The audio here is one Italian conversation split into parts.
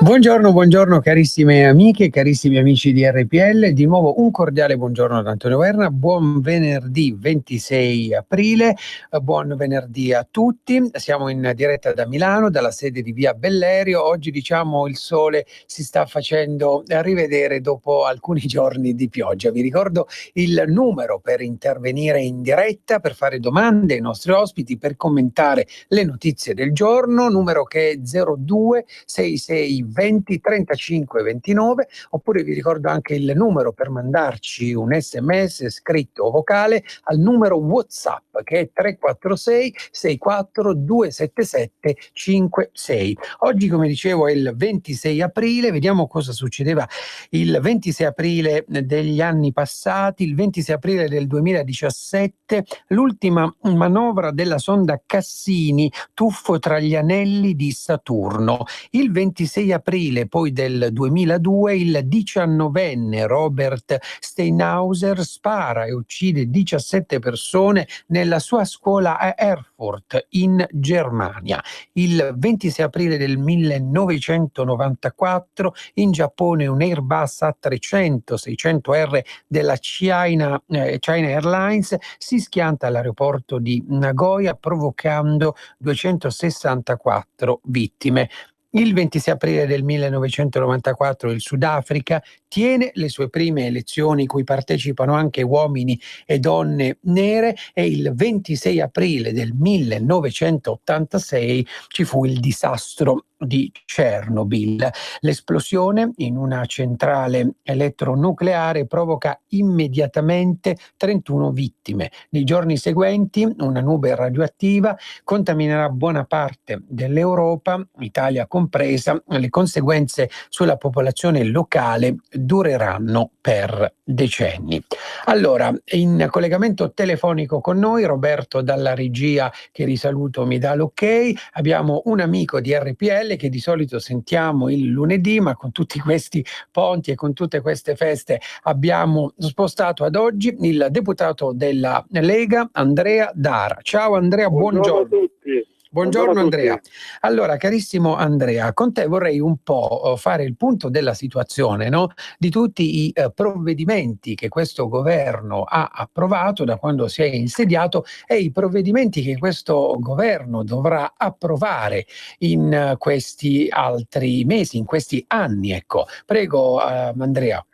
Buongiorno carissime amiche e carissimi amici di RPL, di nuovo un cordiale buongiorno da Antonio Verna, buon venerdì 26 aprile, buon venerdì a tutti, siamo in diretta da Milano, dalla sede di Via Bellerio, oggi diciamo il sole si sta facendo rivedere dopo alcuni giorni di pioggia. Vi ricordo il numero per intervenire in diretta, per fare domande ai nostri ospiti, per commentare le notizie del giorno, numero che è 02 66 20 35 29, oppure vi ricordo anche il numero per mandarci un SMS scritto o vocale al numero WhatsApp che è 346 64 277 56. Oggi, come dicevo, è il 26 aprile, vediamo cosa succedeva il 26 aprile degli anni passati, il 26 aprile del 2017, l'ultima manovra della sonda Cassini, tuffo tra gli anelli di Saturno. Il 26 aprile poi del 2002 il 19enne Robert Steinhauser spara e uccide 17 persone nella sua scuola a Erfurt in Germania. Il 26 aprile del 1994 in Giappone un Airbus A300-600R della China Airlines si schianta all'aeroporto di Nagoya provocando 264 vittime. Il 26 aprile del 1994 il Sudafrica tiene le sue prime elezioni cui partecipano anche uomini e donne nere e il 26 aprile del 1986 ci fu il disastro di Chernobyl. L'esplosione in una centrale elettronucleare provoca immediatamente 31 vittime. Nei giorni seguenti una nube radioattiva contaminerà buona parte dell'Europa, Italia compresa. Le conseguenze sulla popolazione locale dureranno per decenni. Allora, in collegamento telefonico con noi Roberto dalla regia, che risaluto, mi dà l'ok. Abbiamo un amico di RPL che di solito sentiamo il lunedì, ma con tutti questi ponti e con tutte queste feste abbiamo spostato ad oggi il deputato della Lega Andrea Dara. Ciao Andrea, buongiorno. A tutti. Buongiorno Andrea. Allora, carissimo Andrea, con te vorrei un po' fare il punto della situazione, no? Di tutti i provvedimenti che questo governo ha approvato da quando si è insediato e i provvedimenti che questo governo dovrà approvare in questi altri mesi, in questi anni. Ecco, prego Andrea.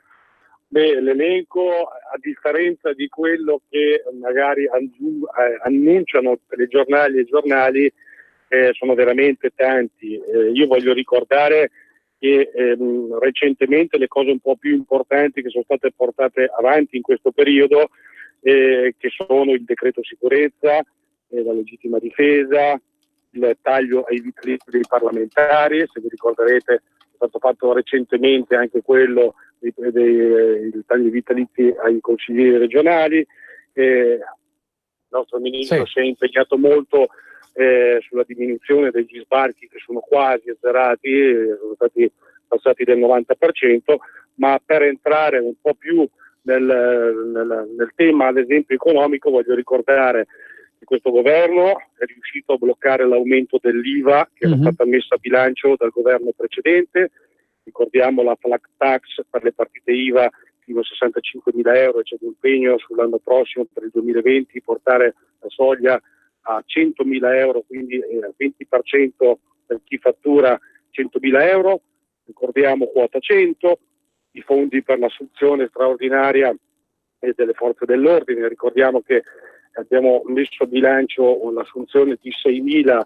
Beh, l'elenco, a differenza di quello che magari annunciano telegiornali e giornali, sono veramente tanti. Io voglio ricordare che recentemente le cose un po' più importanti che sono state portate avanti in questo periodo, che sono il decreto sicurezza, la legittima difesa, il taglio ai vitalizi dei parlamentari, se vi ricorderete è stato fatto recentemente anche quello il taglio ai vitalizi ai consiglieri regionali. Il nostro ministro si è impegnato molto sulla diminuzione degli sbarchi che sono quasi azzerati, sono stati passati del 90%, ma per entrare un po' più nel tema, ad esempio economico, voglio ricordare che questo governo è riuscito a bloccare l'aumento dell'IVA che era stata messa a bilancio dal governo precedente. Ricordiamo la flat tax per le partite IVA fino a 65.000 euro, c'è l'impegno sull'anno prossimo per il 2020 portare la soglia a 100.000 euro, quindi 20% per chi fattura 100.000 euro. Ricordiamo quota 100, i fondi per l'assunzione straordinaria delle forze dell'ordine. Ricordiamo che abbiamo messo a bilancio l'assunzione di 6.000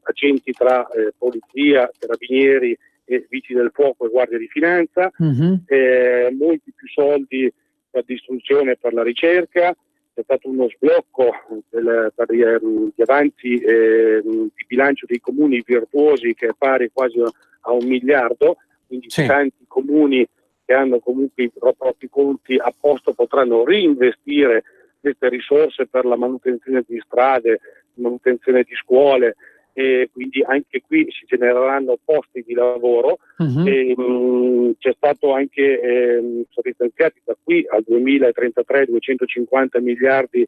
agenti tra polizia, carabinieri e vigili del fuoco e guardia di finanza, molti più soldi per l'istruzione e per la ricerca. C'è stato uno sblocco per gli avanzi di bilancio dei comuni virtuosi che è pari quasi a 1 miliardo, quindi tanti comuni che hanno comunque i propri conti a posto potranno reinvestire queste risorse per la manutenzione di strade, manutenzione di scuole, e quindi anche qui si genereranno posti di lavoro. C'è stato anche stati stanziati da qui al 2033 250 miliardi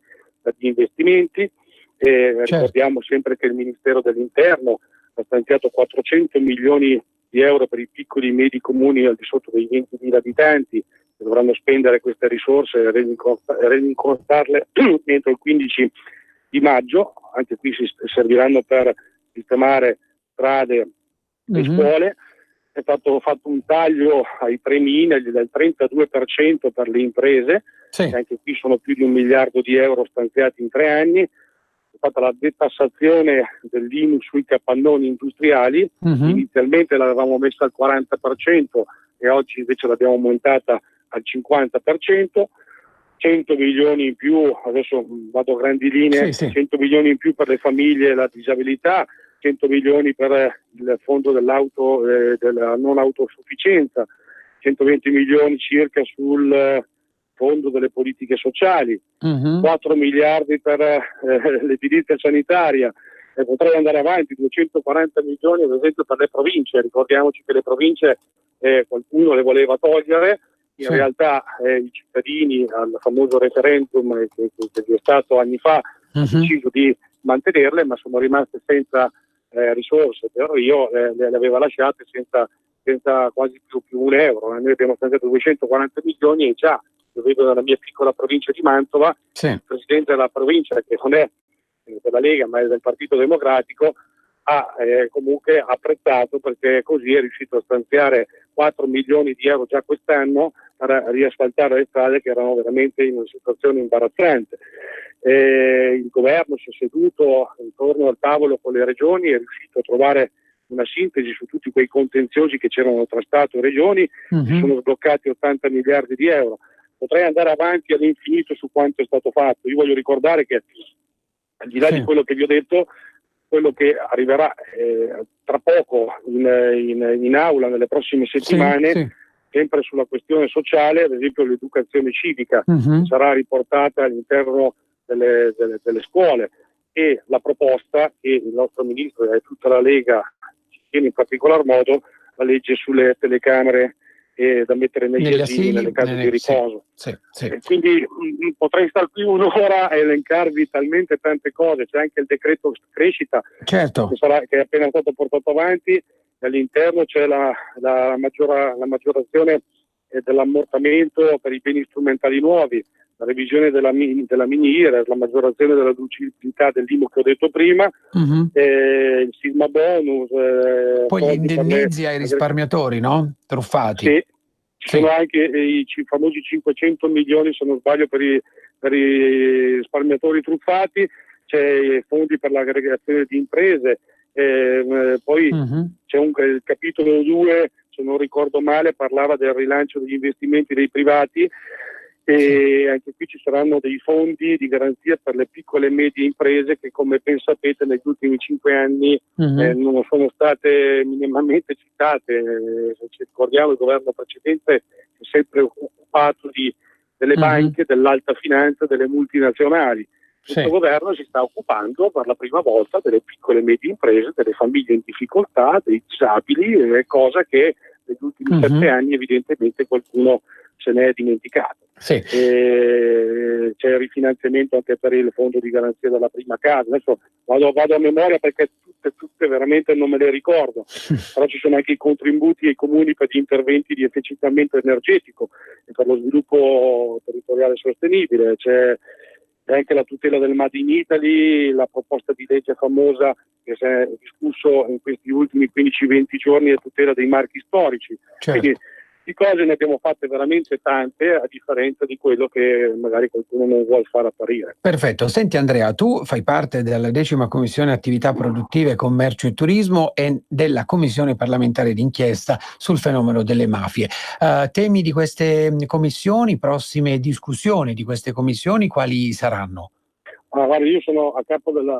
di investimenti. Ricordiamo sempre che il Ministero dell'Interno ha stanziato 400 milioni di euro per i piccoli e medi comuni al di sotto dei 20.000 abitanti, che dovranno spendere queste risorse e rendicontarle entro il 15 di maggio. Anche qui si serviranno per sistemare strade e scuole. È stato fatto un taglio ai premi INAIL del 32% per le imprese, anche qui sono più di 1 miliardo di euro stanziati in 3 anni. È fatta la detassazione dell'IMU sui capannoni industriali. Inizialmente l'avevamo messa al 40% e oggi invece l'abbiamo aumentata al 50%. 100 milioni in più, adesso vado a grandi linee, 100 milioni in più per le famiglie e la disabilità, 100 milioni per il fondo della non autosufficienza, 120 milioni circa sul fondo delle politiche sociali, 4 miliardi per l'edilizia sanitaria, e potrei andare avanti, 240 milioni ad esempio per le province. Ricordiamoci che le province qualcuno le voleva togliere, in realtà i cittadini al famoso referendum che è stato anni fa hanno deciso di mantenerle, ma sono rimaste senza risorse. Però io le aveva lasciate senza quasi più un euro. Noi abbiamo stanziato 240 milioni e già, io vedo nella mia piccola provincia di Mantova, il presidente della provincia, che non è della Lega ma è del Partito Democratico, ha comunque apprezzato, perché così è riuscito a stanziare 4 milioni di euro già quest'anno per riasfaltare le strade che erano veramente in una situazione imbarazzante. Il governo si è seduto intorno al tavolo con le regioni, è riuscito a trovare una sintesi su tutti quei contenziosi che c'erano tra Stato e regioni. Si sono sbloccati 80 miliardi di euro. Potrei andare avanti all'infinito su quanto è stato fatto. Io voglio ricordare che, al di là di quello che vi ho detto, quello che arriverà tra poco in aula nelle prossime settimane, sempre sulla questione sociale, ad esempio l'educazione civica, sarà riportata all'interno delle scuole, e la proposta che il nostro ministro e tutta la Lega ci tiene in particolar modo, la legge sulle telecamere da mettere negli asili, nelle case di riposo. E quindi potrei stare qui un'ora a elencarvi talmente tante cose. C'è anche il decreto crescita che è appena stato portato avanti, e all'interno c'è la maggiorazione dell'ammortamento per i beni strumentali nuovi, la revisione della mini-IRES, la maggiorazione della deducibilità dell'IMU che ho detto prima, il sisma bonus. Poi gli indennizi ai risparmiatori, no? Truffati. Sì, ci sono anche i famosi 500 milioni, se non sbaglio, per i risparmiatori truffati. C'è i fondi per l'aggregazione di imprese, poi c'è il capitolo 2, se non ricordo male, parlava del rilancio degli investimenti dei privati, e anche qui ci saranno dei fondi di garanzia per le piccole e medie imprese che, come ben sapete, negli ultimi 5 anni non sono state minimamente citate. Se ci ricordiamo, il governo precedente si è sempre occupato delle banche, dell'alta finanza, delle multinazionali. Questo governo si sta occupando per la prima volta delle piccole e medie imprese, delle famiglie in difficoltà, dei disabili, cosa che negli ultimi 7 anni evidentemente qualcuno se ne è dimenticato. C'è il rifinanziamento anche per il fondo di garanzia della prima casa. Adesso vado a memoria perché tutte veramente non me le ricordo, però ci sono anche i contributi ai comuni per gli interventi di efficientamento energetico e per lo sviluppo territoriale sostenibile. C'è anche la tutela del Made in Italy, la proposta di legge famosa che si è discusso in questi ultimi 15-20 giorni, a tutela dei marchi storici. Quindi di cose ne abbiamo fatte veramente tante, a differenza di quello che magari qualcuno non vuole far apparire. Perfetto. Senti Andrea, tu fai parte della 10ª Commissione Attività Produttive, Commercio e Turismo e della Commissione parlamentare d'inchiesta sul fenomeno delle mafie. Temi di queste commissioni, prossime discussioni di queste commissioni, quali saranno? Guarda, io sono a capo della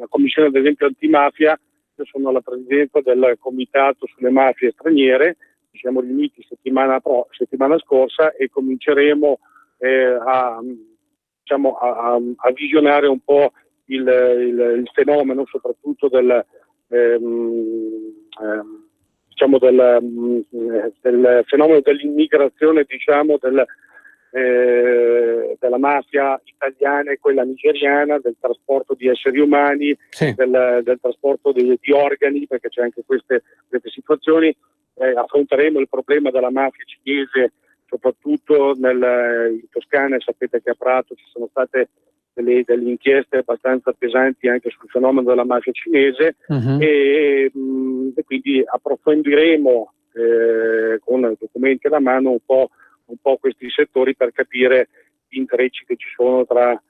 Commissione, ad esempio, antimafia. Io sono la presidenza del Comitato sulle mafie straniere. ci siamo riuniti settimana scorsa e cominceremo a visionare un po' il fenomeno, soprattutto del fenomeno dell'immigrazione, della mafia italiana e quella nigeriana, del trasporto di esseri umani, Sì. del trasporto di organi, perché c'è anche queste situazioni. Affronteremo il problema della mafia cinese, soprattutto in Toscana. Sapete che a Prato ci sono state delle inchieste abbastanza pesanti anche sul fenomeno della mafia cinese. E quindi approfondiremo con documenti alla mano un po' questi settori per capire gli intrecci che ci sono tra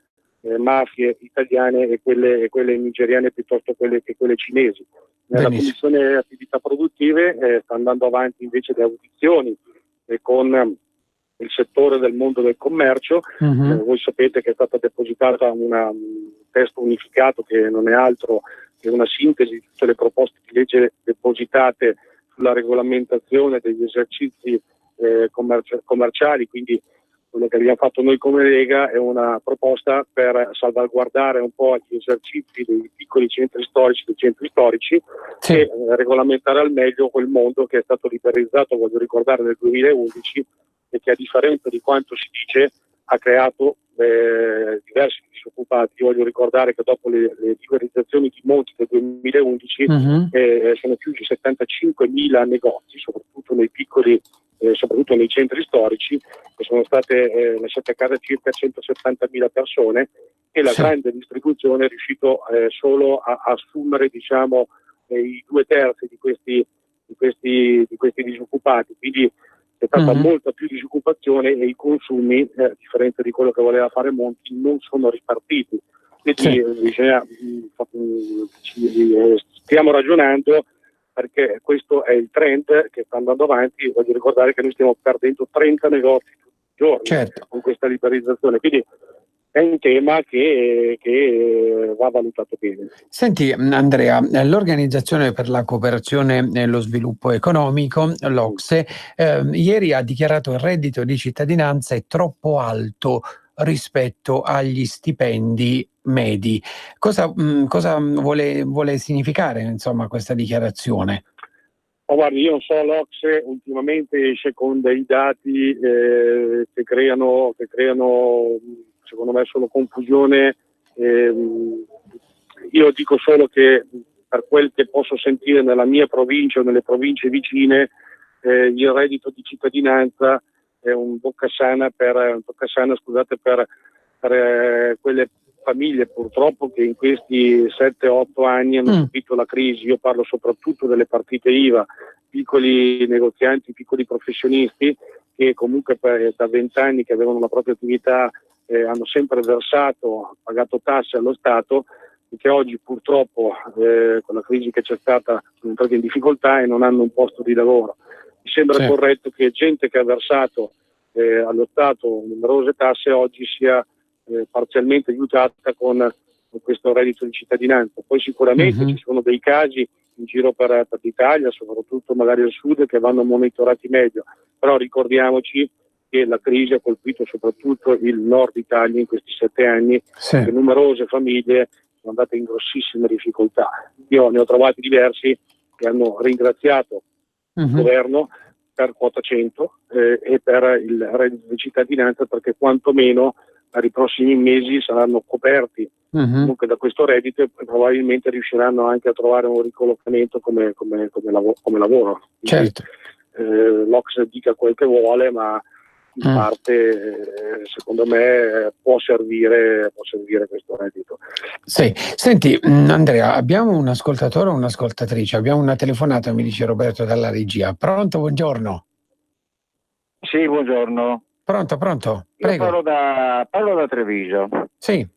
mafie italiane e quelle nigeriane piuttosto che quelle cinesi. Nella Commissione Attività Produttive sta andando avanti invece le audizioni con il settore del mondo del commercio. Voi sapete che è stata depositata un testo unificato che non è altro che una sintesi di tutte le proposte di legge depositate sulla regolamentazione degli esercizi commerciali, quindi quello che abbiamo fatto noi come Lega è una proposta per salvaguardare un po' gli esercizi dei piccoli centri storici, sì, e regolamentare al meglio quel mondo che è stato liberalizzato, voglio ricordare, nel 2011 e che, a differenza di quanto si dice, ha creato diversi disoccupati. Voglio ricordare che dopo le liberalizzazioni di Monti del 2011 sono chiusi 75.000 negozi, soprattutto nei piccoli, soprattutto nei centri storici, che sono state lasciate a casa circa 170.000 persone, e la grande distribuzione è riuscito solo a assumere i 2/3 di questi disoccupati. Quindi c'è stata molta più disoccupazione e i consumi, a differenza di quello che voleva fare Monti, non sono ripartiti. Quindi stiamo ragionando, perché questo è il trend che sta andando avanti. Voglio ricordare che noi stiamo perdendo 30 negozi tutti i giorni con questa liberalizzazione, quindi è un tema che va valutato bene. Senti Andrea, l'Organizzazione per la Cooperazione e lo Sviluppo Economico, l'OCSE, ieri ha dichiarato il reddito di cittadinanza è troppo alto rispetto agli stipendi medi. Cosa vuole significare, insomma, questa dichiarazione? Guardi, io non so, l'OCSE ultimamente esce con dei dati che creano secondo me solo confusione. Io dico solo che, per quel che posso sentire nella mia provincia o nelle province vicine, il reddito di cittadinanza è un toccasana per quelle famiglie, purtroppo, che in questi 7-8 anni hanno subito la crisi. Io parlo soprattutto delle partite IVA, piccoli negozianti, piccoli professionisti, che comunque da 20 anni che avevano la propria attività hanno sempre pagato tasse allo Stato, e che oggi purtroppo con la crisi che c'è stata sono entrati in difficoltà e non hanno un posto di lavoro. Mi sembra corretto che gente che ha versato allo Stato numerose tasse oggi sia parzialmente aiutata con questo reddito di cittadinanza. Poi sicuramente ci sono dei casi in giro per l'Italia, soprattutto magari al sud, che vanno monitorati meglio, però ricordiamoci che la crisi ha colpito soprattutto il nord Italia in questi 7 anni, e numerose famiglie sono andate in grossissime difficoltà. Io ne ho trovati diversi che hanno ringraziato il governo per quota 100 e per il reddito di cittadinanza, perché quantomeno per i prossimi mesi saranno coperti comunque da questo reddito, e probabilmente riusciranno anche a trovare un ricollocamento come lavoro. Quindi, l'Ocse dica quel che vuole, ma in parte secondo me può servire questo reddito. Sì. Senti Andrea, abbiamo un ascoltatore o un'ascoltatrice, abbiamo una telefonata, mi dice Roberto dalla regia. Pronto, buongiorno. Sì, buongiorno. Pronto, prego. Io parlo da Treviso. Sì.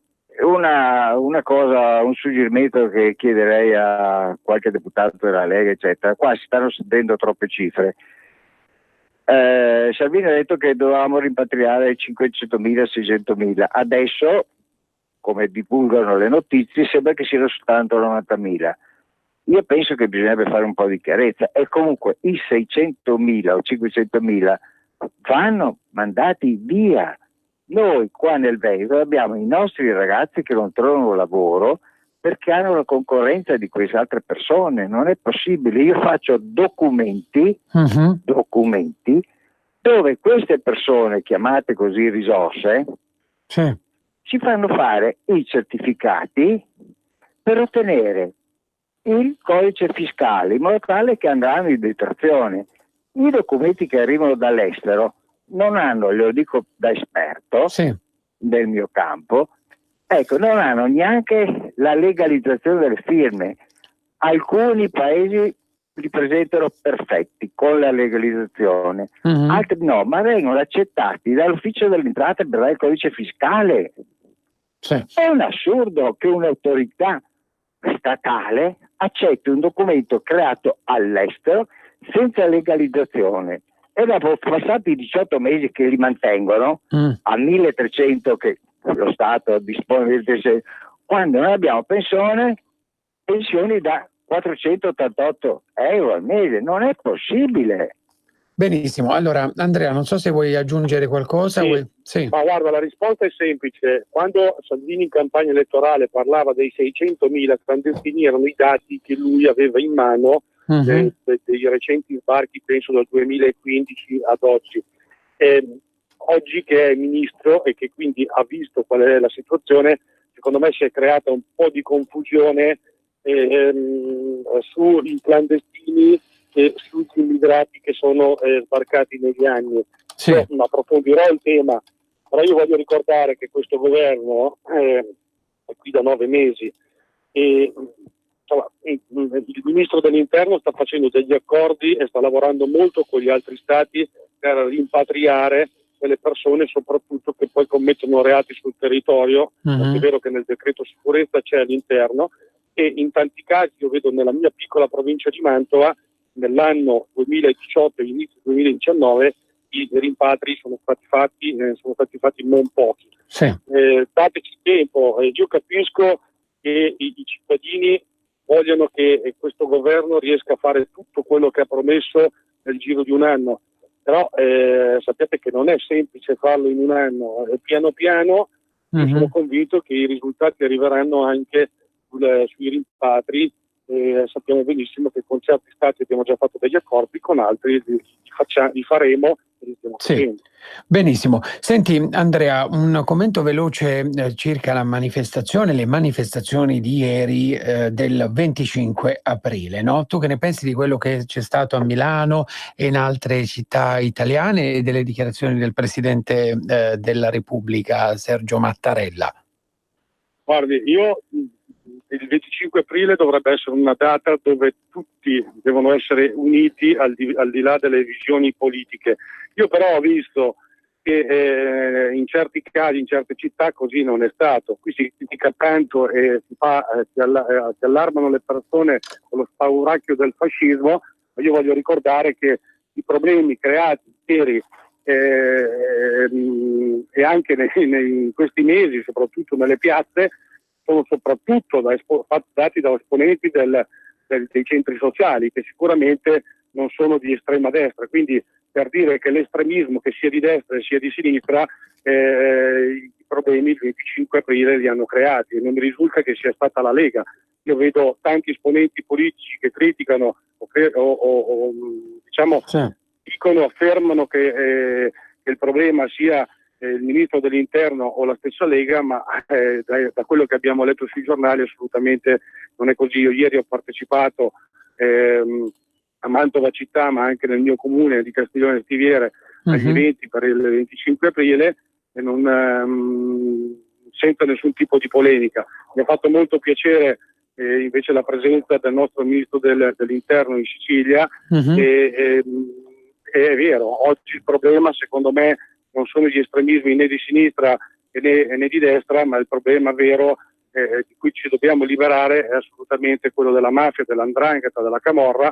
Una cosa, un suggerimento che chiederei a qualche deputato della Lega, eccetera. Qua si stanno sentendo troppe cifre. Salvini ha detto che dovevamo rimpatriare 500.000, 600.000. Adesso, come divulgano le notizie, sembra che siano soltanto 90.000. Io penso che bisognerebbe fare un po' di chiarezza, e comunque i 600.000 o 500.000 vanno mandati via. Noi qua nel Veneto abbiamo i nostri ragazzi che non trovano lavoro perché hanno la concorrenza di queste altre persone. Non è possibile. Io faccio documenti dove queste persone, chiamate così risorse, Sì. ci fanno fare i certificati per ottenere il codice fiscale, in modo tale che andranno in detrazione. I documenti che arrivano dall'estero non hanno, lo dico da esperto Sì. del mio campo, ecco, non hanno neanche la legalizzazione delle firme. Alcuni paesi li presentano perfetti con la legalizzazione, altri no, ma vengono accettati dall'ufficio dell'entrata per dare il codice fiscale. Sì. È un assurdo che un'autorità statale accetti un documento creato all'estero senza legalizzazione, e dopo passati 18 mesi che li mantengono a 1.300 che lo Stato dispone, quando noi abbiamo pensioni da 488 euro al mese. Non è possibile. Benissimo, allora Andrea, non so se vuoi aggiungere qualcosa. Sì. Ma guarda, la risposta è semplice. Quando Salvini in campagna elettorale parlava dei 600.000 clandestini, erano i dati che lui aveva in mano dei recenti sbarchi, penso dal 2015 ad oggi. Oggi che è ministro e che quindi ha visto qual è la situazione, secondo me si è creata un po' di confusione sui clandestini e sugli immigrati che sono sbarcati negli anni. Sì. Io approfondirò il tema, però io voglio ricordare che questo governo è qui da 9 mesi e il ministro dell'Interno sta facendo degli accordi e sta lavorando molto con gli altri stati per rimpatriare quelle persone, soprattutto che poi commettono reati sul territorio. È vero che nel decreto sicurezza c'è all'interno, e in tanti casi io vedo nella mia piccola provincia di Mantova nell'anno 2018 e inizio 2019 i rimpatri sono stati fatti non pochi. Sì. Dateci tempo, io capisco che i cittadini vogliono che questo governo riesca a fare tutto quello che ha promesso nel giro di un anno, però sappiate che non è semplice farlo in un anno, piano piano. Io sono convinto che i risultati arriveranno anche sui rimpatri. Sappiamo benissimo che con certi stati abbiamo già fatto degli accordi, con altri li faremo e li stiamo facendo. Benissimo. Senti Andrea, un commento veloce circa le manifestazioni di ieri del 25 aprile, no? Tu che ne pensi di quello che c'è stato a Milano e in altre città italiane e delle dichiarazioni del Presidente della Repubblica Sergio Mattarella? Guardi, il 25 aprile dovrebbe essere una data dove tutti devono essere uniti al di là delle visioni politiche. Io però ho visto che in certi casi, in certe città così non è stato. Qui si critica tanto e si allarmano le persone con lo spauracchio del fascismo, ma io voglio ricordare che i problemi creati ieri e anche in questi mesi, soprattutto nelle piazze, sono soprattutto dati da esponenti dei centri sociali, che sicuramente non sono di estrema destra. Quindi, per dire che l'estremismo, che sia di destra sia di sinistra, i problemi il 25 aprile li hanno creati, e non mi risulta che sia stata la Lega. Io vedo tanti esponenti politici che criticano affermano che il problema sia il ministro dell'Interno o la stessa Lega, ma da quello che abbiamo letto sui giornali assolutamente non è così. Io ieri ho partecipato a Mantova città, ma anche nel mio comune di Castiglione Stiviere, agli eventi per il 25 aprile e non senza nessun tipo di polemica. Mi ha fatto molto piacere invece la presenza del nostro ministro dell'Interno in Sicilia. È vero, oggi il problema secondo me non sono gli estremismi né di sinistra né di destra, ma il problema vero di cui ci dobbiamo liberare è assolutamente quello della mafia, dell''ndrangheta, della camorra.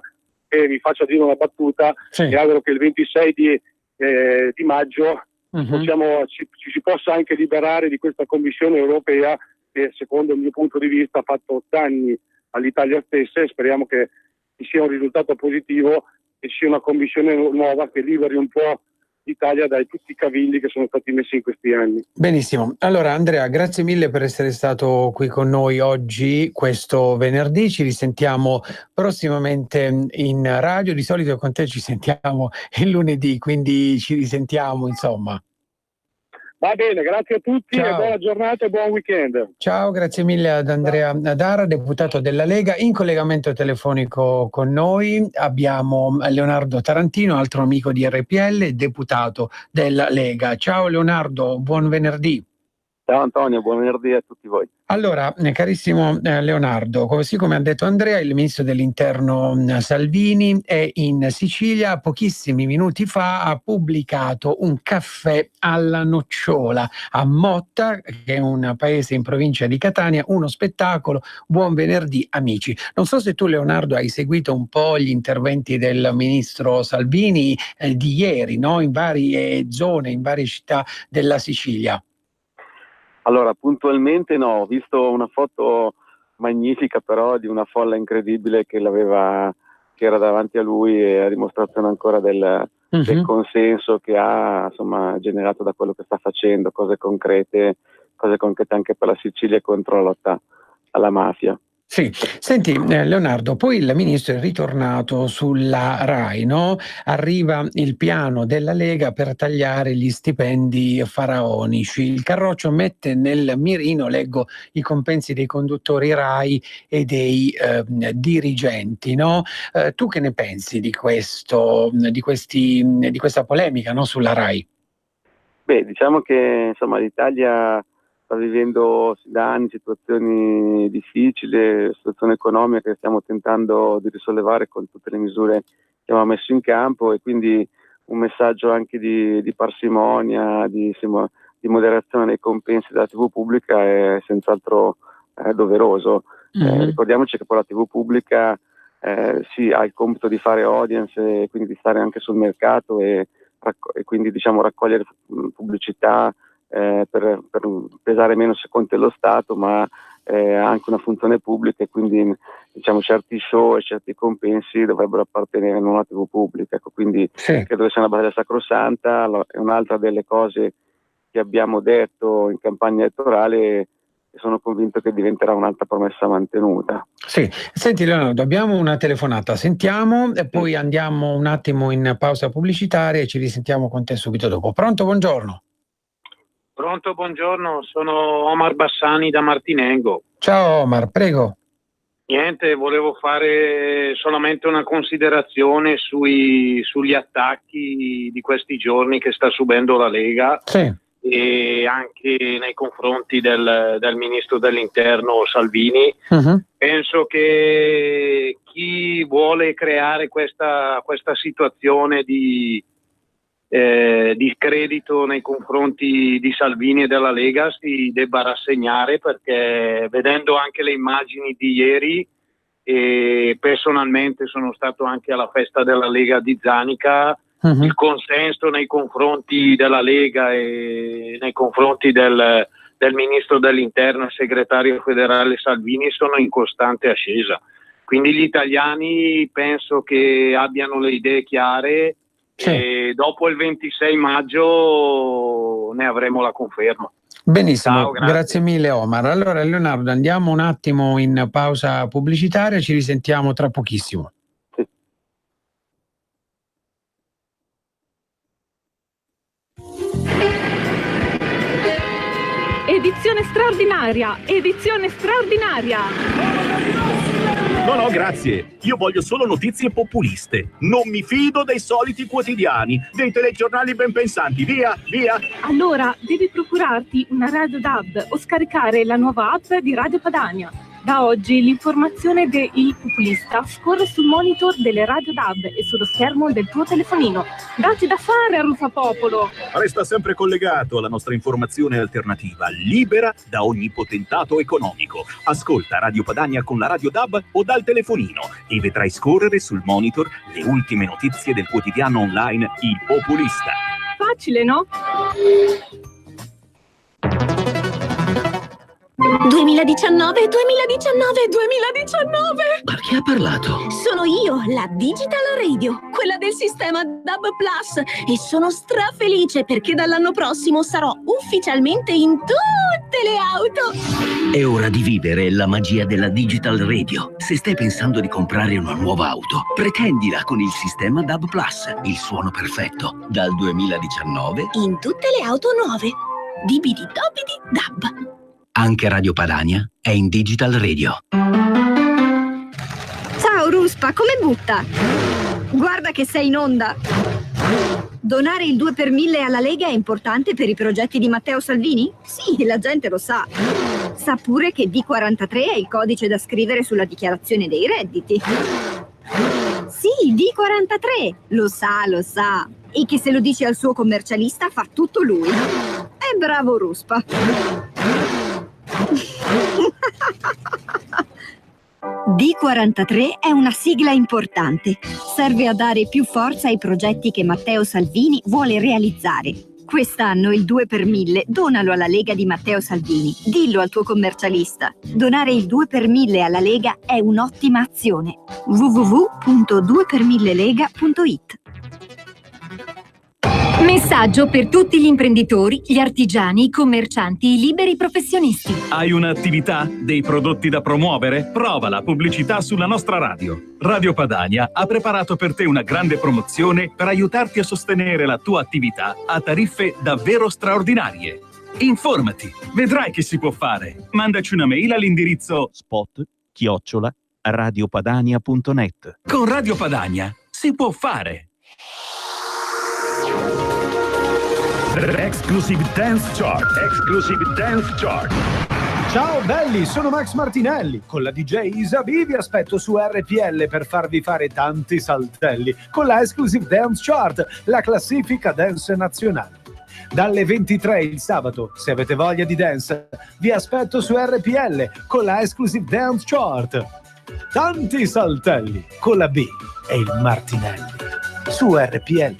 E vi faccio dire una battuta, mi auguro che il 26 di maggio ci si possa anche liberare di questa Commissione europea che, secondo il mio punto di vista, ha fatto danni all'Italia stessa, e speriamo che ci sia un risultato positivo e sia una commissione nuova che liberi un po' l'Italia dai tutti i cavilli che sono stati messi in questi anni. Benissimo. Allora Andrea, grazie mille per essere stato qui con noi oggi, questo venerdì. Ci risentiamo prossimamente in radio. Di solito con te ci sentiamo il lunedì, quindi ci risentiamo, insomma. Va bene, grazie a tutti. Ciao. E buona giornata e buon weekend. Ciao, grazie mille ad Andrea Dara, deputato della Lega. In collegamento telefonico con noi abbiamo Leonardo Tarantino, altro amico di RPL, deputato della Lega. Ciao Leonardo, buon venerdì. Ciao Antonio, buon venerdì a tutti voi. Allora, carissimo Leonardo, così come ha detto Andrea, il ministro dell'Interno Salvini è in Sicilia. Pochissimi minuti fa ha pubblicato un caffè alla nocciola a Motta, che è un paese in provincia di Catania, uno spettacolo. Buon venerdì amici. Non so se tu Leonardo hai seguito un po' gli interventi del ministro Salvini di ieri, no? In varie zone, in varie città della Sicilia. Allora, puntualmente no, ho visto una foto magnifica però di una folla incredibile che era davanti a lui, e a dimostrazione ancora del consenso che ha, insomma, generato da quello che sta facendo, cose concrete anche per la Sicilia contro la lotta alla mafia. Sì, senti Leonardo, poi il ministro è ritornato sulla RAI, no? Arriva il piano della Lega per tagliare gli stipendi faraonici. Il Carroccio mette nel mirino, leggo, i compensi dei conduttori RAI e dei dirigenti, no? Tu che ne pensi di questo, di questa polemica, no, sulla RAI? Beh, diciamo che insomma l'Italia sta vivendo da anni situazioni difficili, situazione economica che stiamo tentando di risollevare con tutte le misure che abbiamo messo in campo, e quindi un messaggio anche di parsimonia, di moderazione dei compensi della TV pubblica è senz'altro doveroso. Ricordiamoci che poi la TV pubblica sì, ha il compito di fare audience e quindi di stare anche sul mercato e quindi diciamo raccogliere pubblicità per pesare meno secondo dello Stato, ma ha anche una funzione pubblica, e quindi diciamo certi show e certi compensi dovrebbero appartenere non alla TV pubblica. Ecco, quindi sì, credo che sia una battaglia sacrosanta. È un'altra delle cose che abbiamo detto in campagna elettorale, e sono convinto che diventerà un'altra promessa mantenuta. Sì, senti Leonardo, abbiamo una telefonata, sentiamo e poi andiamo un attimo in pausa pubblicitaria e ci risentiamo con te subito dopo. Pronto, buongiorno. Pronto, buongiorno, sono Omar Bassani da Martinengo. Ciao Omar, prego. Niente, volevo fare solamente una considerazione sugli attacchi di questi giorni che sta subendo la Lega, sì, e anche nei confronti del ministro dell'Interno Salvini. Penso che chi vuole creare questa situazione di credito nei confronti di Salvini e della Lega si debba rassegnare, perché vedendo anche le immagini di ieri, e personalmente sono stato anche alla festa della Lega di Zanica, il consenso nei confronti della Lega e nei confronti del ministro dell'Interno e segretario federale Salvini sono in costante ascesa. Quindi gli italiani penso che abbiano le idee chiare. Sì. E dopo il 26 maggio ne avremo la conferma. Benissimo, ciao, grazie mille Omar. Allora Leonardo, andiamo un attimo in pausa pubblicitaria, ci risentiamo tra pochissimo. Edizione straordinaria, edizione straordinaria. No, grazie. Io voglio solo notizie populiste. Non mi fido dei soliti quotidiani, dei telegiornali ben pensanti. Via, via. Allora, devi procurarti una Radio DAB o scaricare la nuova app di Radio Padania. Da oggi l'informazione de Il Populista scorre sul monitor delle Radio DAB e sullo schermo del tuo telefonino. Datti da fare a Rufapopolo! Resta sempre collegato alla nostra informazione alternativa, libera da ogni potentato economico. Ascolta Radio Padania con la Radio DAB o dal telefonino e vedrai scorrere sul monitor le ultime notizie del quotidiano online Il Populista. Facile, no? 2019. Ma chi ha parlato? Sono io, la Digital Radio, quella del sistema DAB+, e sono strafelice perché dall'anno prossimo sarò ufficialmente in tutte le auto. È ora di vivere la magia della Digital Radio. Se stai pensando di comprare una nuova auto, pretendila con il sistema DAB+, il suono perfetto. Dal 2019 In tutte le auto nuove. Dibidi dobidi DAB. anche Radio Padania è in Digital Radio. Ciao Ruspa, come butta? Guarda che sei in onda. Donare il 2 per 1000 alla Lega è importante per i progetti di Matteo Salvini? Sì, la gente lo sa. Sa pure che D43 è il codice da scrivere sulla dichiarazione dei redditi. Sì, D43, lo sa. E che se lo dice al suo commercialista fa tutto lui. È bravo Ruspa. D43 è una sigla importante. Serve a dare più forza ai progetti che Matteo Salvini vuole realizzare. Quest'anno il 2 per 1000 donalo alla Lega di Matteo Salvini. Dillo al tuo commercialista. Donare il 2 per 1000 alla Lega è un'ottima azione. www.2per1000lega.it. Messaggio per tutti gli imprenditori, gli artigiani, i commercianti, i liberi professionisti. Hai un'attività? Dei prodotti da promuovere? Prova la pubblicità sulla nostra radio. Radio Padania ha preparato per te una grande promozione per aiutarti a sostenere la tua attività a tariffe davvero straordinarie. Informati, vedrai che si può fare. Mandaci una mail all'indirizzo spot@radiopadania.net. Con Radio Padania si può fare. Exclusive Dance Chart. Ciao belli, sono Max Martinelli. Con la DJ Isabi vi aspetto su RPL per farvi fare tanti saltelli con la Exclusive Dance Chart, la classifica dance nazionale. Dalle 23 il sabato, se avete voglia di dance, vi aspetto su RPL con la Exclusive Dance Chart. Tanti saltelli con la B e il Martinelli su RPL.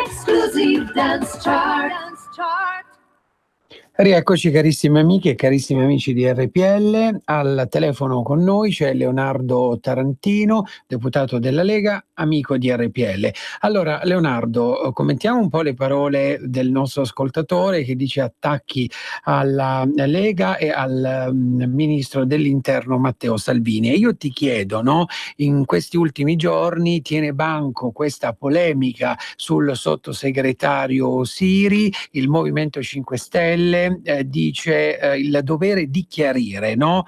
Exclusive Dance Chart. Rieccoci carissime amiche e carissimi amici di RPL, al telefono con noi c'è Leonardo Tarantino, deputato della Lega, amico di RPL. Allora Leonardo, commentiamo un po' le parole del nostro ascoltatore che dice attacchi alla Lega e al ministro dell'Interno Matteo Salvini, e io ti chiedo, no, in questi ultimi giorni tiene banco questa polemica sul sottosegretario Siri, il Movimento 5 Stelle dice il dovere di chiarire, no?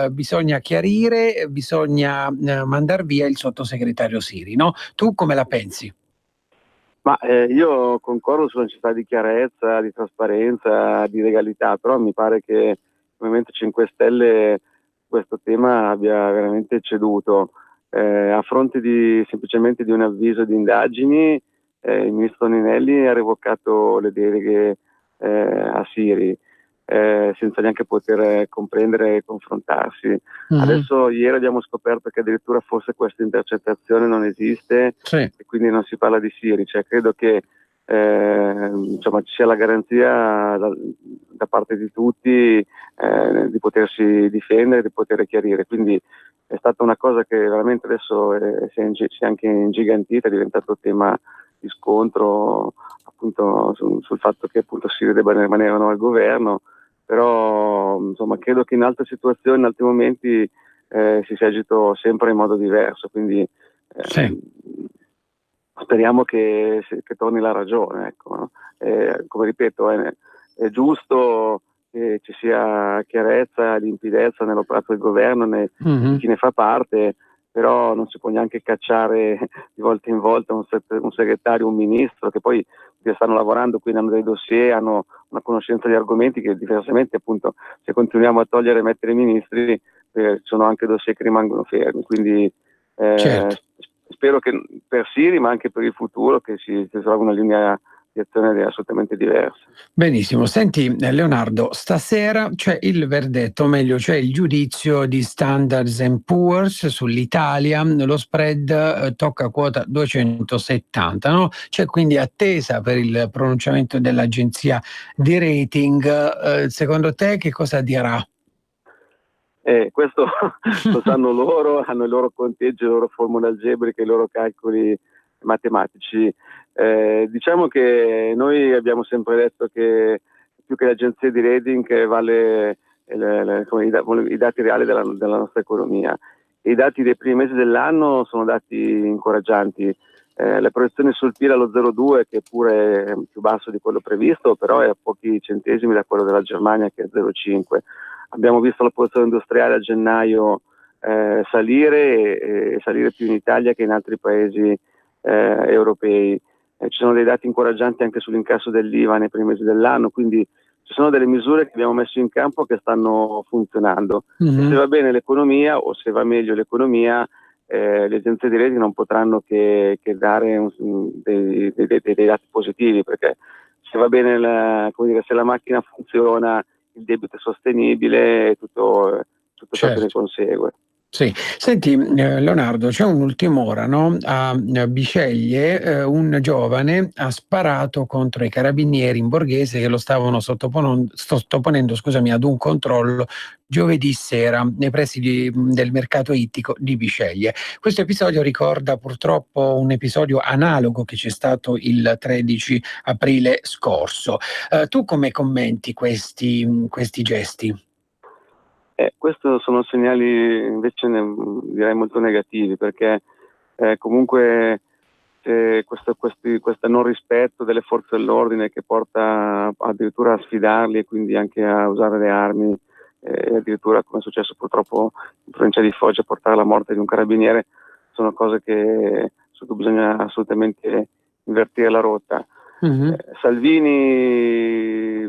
Bisogna chiarire, bisogna mandar via il sottosegretario Siri, no? Tu come la pensi? Ma io concordo sulla necessità di chiarezza, di trasparenza, di legalità, però mi pare che il Movimento 5 Stelle questo tema abbia veramente ceduto. A fronte semplicemente di un avviso di indagini, il ministro Toninelli ha revocato le deleghe a Siri senza neanche poter comprendere e confrontarsi. Adesso ieri abbiamo scoperto che addirittura forse questa intercettazione non esiste, sì, e quindi non si parla di Siri, cioè credo che insomma ci sia la garanzia da parte di tutti di potersi difendere, di poter chiarire, quindi è stata una cosa che veramente adesso si è anche ingigantita, è diventato tema di scontro appunto sul fatto che appunto Siri debba rimanere o no al governo, però insomma credo che in altre situazioni, in altri momenti si sia agito sempre in modo diverso, quindi speriamo che torni la ragione, ecco, no? Come ripeto, è giusto che ci sia chiarezza, limpidezza nell'operato del governo, di chi ne fa parte, però non si può neanche cacciare di volta in volta un segretario, un ministro, che poi stanno lavorando, quindi hanno dei dossier, hanno una conoscenza di argomenti che diversamente appunto se continuiamo a togliere e mettere i ministri ci sono anche dossier che rimangono fermi, quindi spero che per Siri ma anche per il futuro che si trovi una linea direzione assolutamente diversa. Benissimo, senti Leonardo, stasera c'è il verdetto, o meglio c'è il giudizio di Standard & Poor's sull'Italia, lo spread tocca quota 270, no? C'è quindi attesa per il pronunciamento dell'agenzia di rating. Secondo te che cosa dirà? Questo lo sanno loro, hanno i loro conteggi, le loro formule algebriche, i loro calcoli matematici. Diciamo che noi abbiamo sempre detto che più che le agenzie di rating vale i dati reali della nostra economia. I dati dei primi mesi dell'anno sono dati incoraggianti. Le proiezioni sul PIL allo 0,2, che pure è più basso di quello previsto, però è a pochi centesimi da quello della Germania, che è 0,5. Abbiamo visto la produzione industriale a gennaio salire e salire più in Italia che in altri paesi europei. Ci sono dei dati incoraggianti anche sull'incasso dell'IVA nei primi mesi dell'anno, quindi ci sono delle misure che abbiamo messo in campo che stanno funzionando. Se va bene l'economia o se va meglio l'economia, le agenzie di rating non potranno che dare dei dati positivi, perché se va bene se la macchina funziona, il debito è sostenibile e tutto ciò che ne consegue. Sì, senti Leonardo, c'è un'ultima ora, no? A Bisceglie un giovane ha sparato contro i carabinieri in Borghese che lo stavano sottoponendo ad un controllo giovedì sera nei pressi del mercato ittico di Bisceglie. Questo episodio ricorda purtroppo un episodio analogo che c'è stato il 13 aprile scorso. Tu come commenti questi gesti? Questo sono segnali invece direi molto negativi, perché comunque questo non rispetto delle forze dell'ordine che porta addirittura a sfidarli e quindi anche a usare le armi, addirittura come è successo purtroppo in provincia di Foggia, a portare alla morte di un carabiniere, sono cose su cui bisogna assolutamente invertire la rotta. Salvini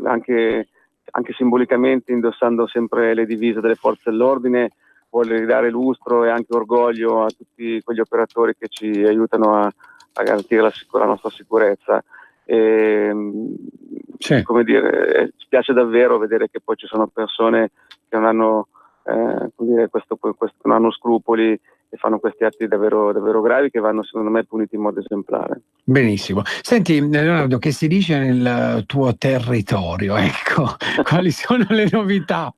anche simbolicamente, indossando sempre le divise delle forze dell'ordine, vuole ridare lustro e anche orgoglio a tutti quegli operatori che ci aiutano a garantire la nostra sicurezza. Come dire, spiace davvero vedere che poi ci sono persone che non hanno non hanno scrupoli e fanno questi atti davvero, davvero gravi, che vanno secondo me puniti in modo esemplare. Benissimo. Senti Leonardo, che si dice nel tuo territorio? Ecco, quali sono le novità?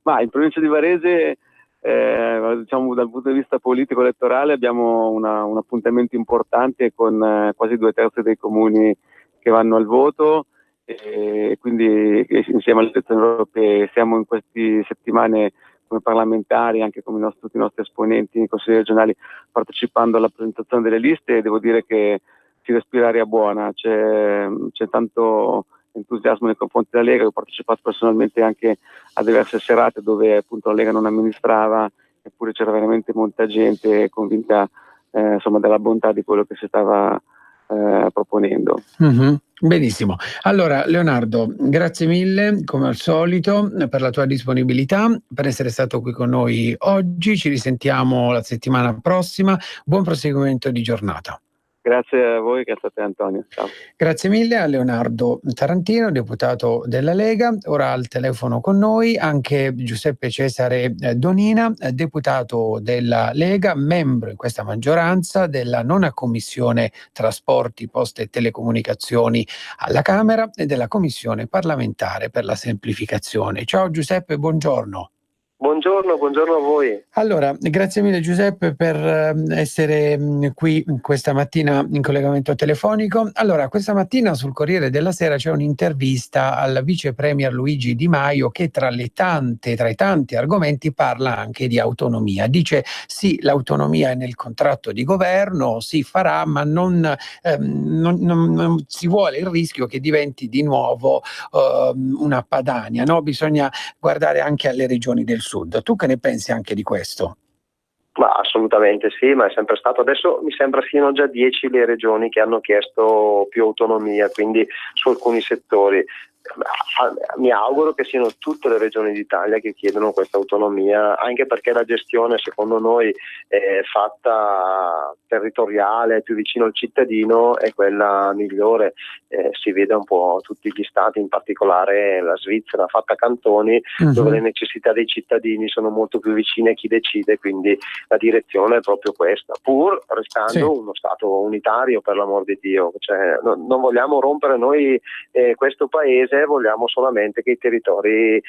Ma in provincia di Varese, diciamo dal punto di vista politico elettorale, abbiamo un appuntamento importante con quasi 2/3 dei comuni che vanno al voto, e quindi insieme alle elezioni europee siamo in queste settimane come parlamentari, anche come tutti i nostri esponenti nei consigli regionali, partecipando alla presentazione delle liste, e devo dire che si respira aria buona, c'è tanto entusiasmo nei confronti della Lega. Ho partecipato personalmente anche a diverse serate dove appunto la Lega non amministrava, eppure c'era veramente molta gente convinta della bontà di quello che si stava proponendo. Benissimo. Allora Leonardo, grazie mille come al solito per la tua disponibilità, per essere stato qui con noi oggi. Ci risentiamo la settimana prossima. Buon proseguimento di giornata. Grazie a voi, grazie a te Antonio. Ciao. Grazie mille a Leonardo Tarantino, deputato della Lega. Ora al telefono con noi anche Giuseppe Cesare Donina, deputato della Lega, membro in questa maggioranza della 9ª Commissione Trasporti, Poste e Telecomunicazioni alla Camera e della Commissione parlamentare per la semplificazione. Ciao Giuseppe, buongiorno. Buongiorno a voi. Allora, grazie mille Giuseppe per essere qui questa mattina in collegamento telefonico. Allora, questa mattina sul Corriere della Sera c'è un'intervista al vice premier Luigi Di Maio che tra i tanti argomenti parla anche di autonomia. Dice sì, l'autonomia è nel contratto di governo, si farà, ma non si vuole il rischio che diventi di nuovo una Padania, no? Bisogna guardare anche alle regioni del Sud. Tu che ne pensi anche di questo? Ma assolutamente sì, ma è sempre stato. Adesso mi sembra siano già 10 le regioni che hanno chiesto più autonomia, quindi su alcuni settori. mi auguro che siano tutte le regioni d'Italia che chiedono questa autonomia, anche perché la gestione secondo noi fatta territoriale, più vicino al cittadino, è quella migliore. Si vede un po' tutti gli stati, in particolare la Svizzera fatta a cantoni, dove le necessità dei cittadini sono molto più vicine a chi decide, quindi la direzione è proprio questa, pur restando uno stato unitario, per l'amor di Dio, cioè, non vogliamo rompere noi questo paese, vogliamo solamente che i territori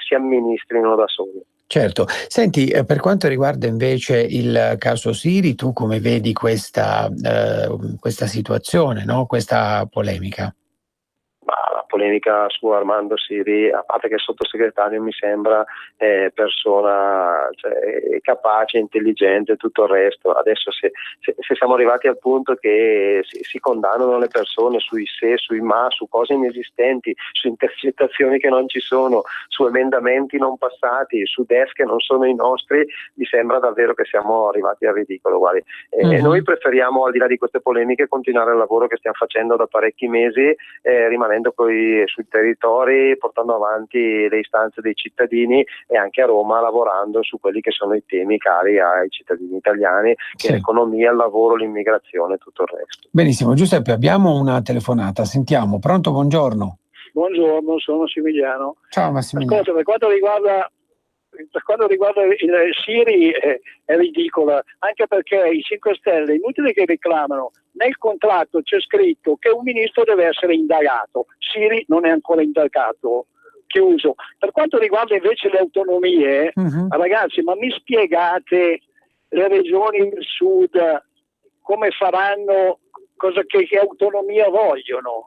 si amministrino da soli. Certo. Senti, per quanto riguarda invece il caso Siri, tu come vedi questa situazione, no? Questa polemica? Ma la polemica su Armando Siri, a parte che il sottosegretario mi sembra persona capace, intelligente e tutto il resto. Adesso se siamo arrivati al punto che si condannano le persone sui se, sui ma, su cose inesistenti, su intercettazioni che non ci sono, su emendamenti non passati, su DEF che non sono i nostri, mi sembra davvero che siamo arrivati al ridicolo. Guardi. Noi preferiamo, al di là di queste polemiche, continuare il lavoro che stiamo facendo da parecchi mesi, rimanendo sui territori, portando avanti le istanze dei cittadini, e anche a Roma lavorando su quelli che sono i temi cari ai cittadini italiani, che è l'economia, il lavoro, l'immigrazione e tutto il resto. Benissimo, Giuseppe, abbiamo una telefonata, sentiamo. Pronto, buongiorno. Buongiorno, sono Massimiliano. Ciao Massimiliano. Ascolta, per quanto riguarda il Siri è ridicola, anche perché i 5 Stelle, inutile che reclamano, nel contratto c'è scritto che un ministro deve essere indagato, Siri non è ancora indagato, chiuso. Per quanto riguarda invece le autonomie, ragazzi, ma mi spiegate le regioni del sud come faranno, che autonomia vogliono?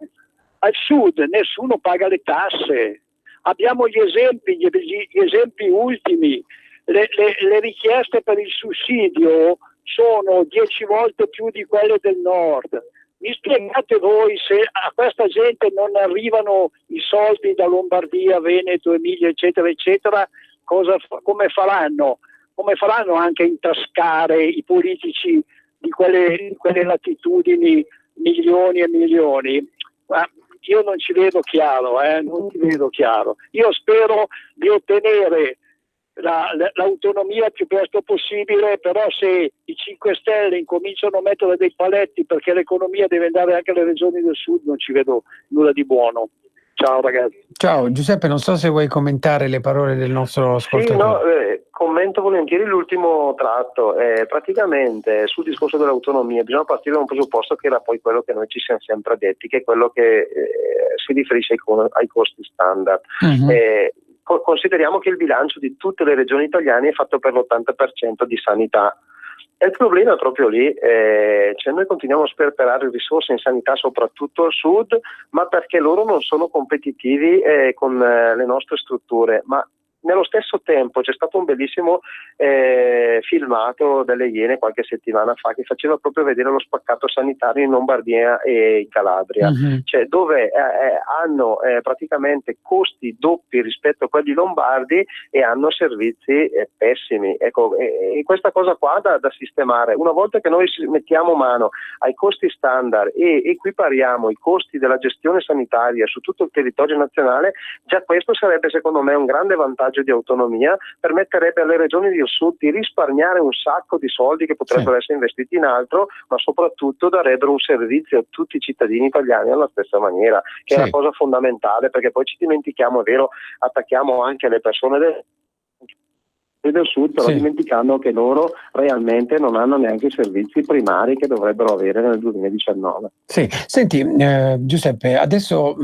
Al sud nessuno paga le tasse. Abbiamo gli esempi ultimi, le richieste per il sussidio sono 10 volte più di quelle del nord. Mi spiegate voi, se a questa gente non arrivano i soldi da Lombardia, Veneto, Emilia, eccetera, eccetera, come faranno? Come faranno anche a intascare i politici di quelle latitudini milioni e milioni? Ma io non ci vedo chiaro, non ci vedo chiaro. Io spero di ottenere l'autonomia il più presto possibile, però se i 5 Stelle incominciano a mettere dei paletti perché l'economia deve andare anche alle regioni del sud, non ci vedo nulla di buono. Ciao ragazzi. Ciao Giuseppe, non so se vuoi commentare le parole del nostro ascoltatore. Commento volentieri l'ultimo tratto. Praticamente sul discorso dell'autonomia bisogna partire da un presupposto che era poi quello che noi ci siamo sempre detti, che è quello che si riferisce ai costi standard. Consideriamo che il bilancio di tutte le regioni italiane è fatto per l'80% di sanità. E il problema è proprio lì, cioè noi continuiamo a sperperare risorse in sanità soprattutto al sud, ma perché loro non sono competitivi con le nostre strutture, ma nello stesso tempo c'è stato un bellissimo filmato delle Iene qualche settimana fa che faceva proprio vedere lo spaccato sanitario in Lombardia e in Calabria, cioè dove hanno praticamente costi doppi rispetto a quelli lombardi e hanno servizi pessimi. Ecco, e questa cosa qua da sistemare. Una volta che noi mettiamo mano ai costi standard e equipariamo i costi della gestione sanitaria su tutto il territorio nazionale, già questo sarebbe secondo me un grande vantaggio di autonomia, permetterebbe alle regioni del sud di risparmiare un sacco di soldi che potrebbero essere investiti in altro, ma soprattutto darebbero un servizio a tutti i cittadini italiani alla stessa maniera, che è una cosa fondamentale, perché poi ci dimentichiamo, è vero, attacchiamo anche le persone del sud, però dimenticando che loro realmente non hanno neanche i servizi primari che dovrebbero avere nel 2019. Sì, senti Giuseppe, adesso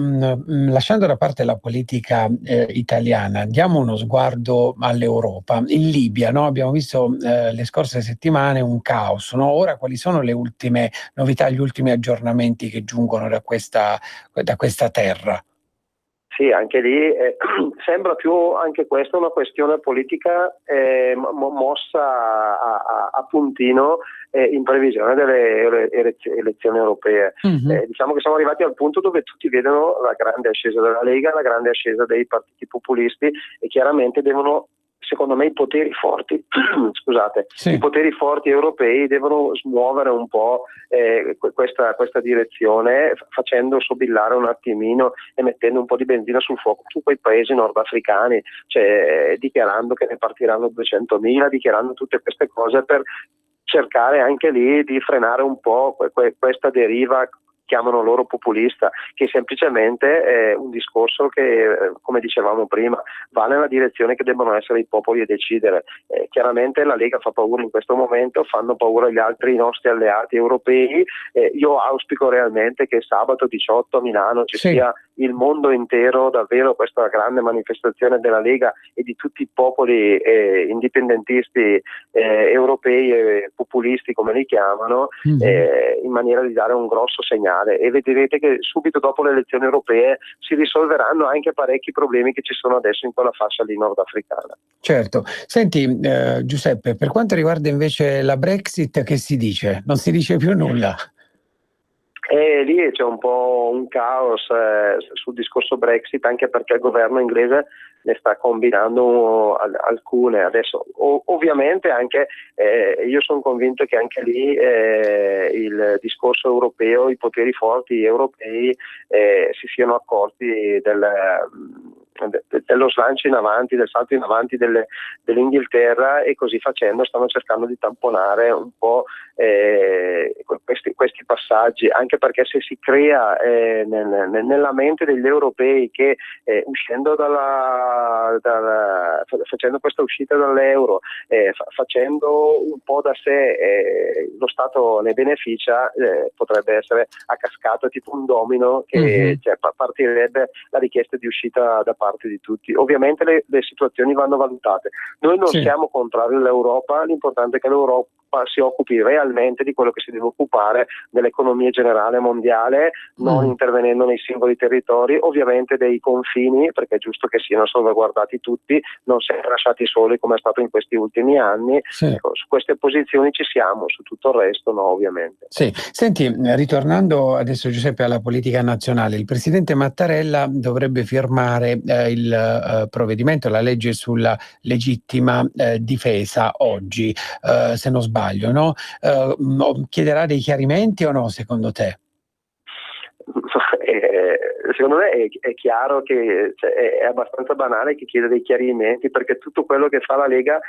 lasciando da parte la politica italiana, diamo uno sguardo all'Europa. In Libia, no? Abbiamo visto le scorse settimane un caos, no? Ora quali sono le ultime novità, gli ultimi aggiornamenti che giungono da questa terra? Sì, anche lì sembra più anche questa una questione politica mossa a puntino in previsione delle elezioni europee. Diciamo che siamo arrivati al punto dove tutti vedono la grande ascesa della Lega, la grande ascesa dei partiti populisti e chiaramente devono secondo me i poteri forti, scusate, Sì. i poteri forti europei devono smuovere un po' questa direzione, facendo sobillare un attimino e mettendo un po' di benzina sul fuoco su quei paesi nordafricani, cioè dichiarando che ne partiranno 200.000, dichiarando tutte queste cose per cercare anche lì di frenare un po' questa deriva, chiamano loro populista, che semplicemente è un discorso che, come dicevamo prima, va nella direzione che debbano essere i popoli a decidere. Chiaramente la Lega fa paura in questo momento, fanno paura gli altri nostri alleati europei. Io auspico realmente che sabato 18 a Milano ci sia il mondo intero, davvero questa grande manifestazione della Lega e di tutti i popoli indipendentisti europei e populisti, come li chiamano, in maniera di dare un grosso segnale, e vedrete che subito dopo le elezioni europee si risolveranno anche parecchi problemi che ci sono adesso in quella fascia lì nordafricana. Certo. Senti Giuseppe, per quanto riguarda invece la Brexit, che si dice? Non si dice più nulla. Lì c'è un po' un caos sul discorso Brexit, anche perché il governo inglese ne sta combinando alcune. Adesso ovviamente anche io sono convinto che anche lì il discorso europeo, i poteri forti europei si siano accorti dello slancio in avanti, del salto in avanti dell'Inghilterra, e così facendo stanno cercando di tamponare un po' questi passaggi, anche perché se si crea nella mente degli europei che uscendo facendo questa uscita dall'euro, facendo un po' da sé, lo Stato ne beneficia, potrebbe essere a cascata, tipo un domino che partirebbe la richiesta di uscita da parte di tutti. Ovviamente le situazioni vanno valutate. Noi non siamo contrari all'Europa, l'importante è che l'Europa si occupi realmente di quello che si deve occupare, dell'economia generale mondiale, non intervenendo nei singoli territori, ovviamente dei confini, perché è giusto che siano salvaguardati tutti, non sempre lasciati soli come è stato in questi ultimi anni. Ecco, su queste posizioni ci siamo, su tutto il resto no, ovviamente. Sì. Senti, ritornando adesso Giuseppe alla politica nazionale, il presidente Mattarella dovrebbe firmare il provvedimento, la legge sulla legittima difesa oggi, se non sbaglio, no? Chiederà dei chiarimenti o no, secondo te? Secondo me è chiaro che è abbastanza banale che chieda dei chiarimenti, perché tutto quello che fa la Lega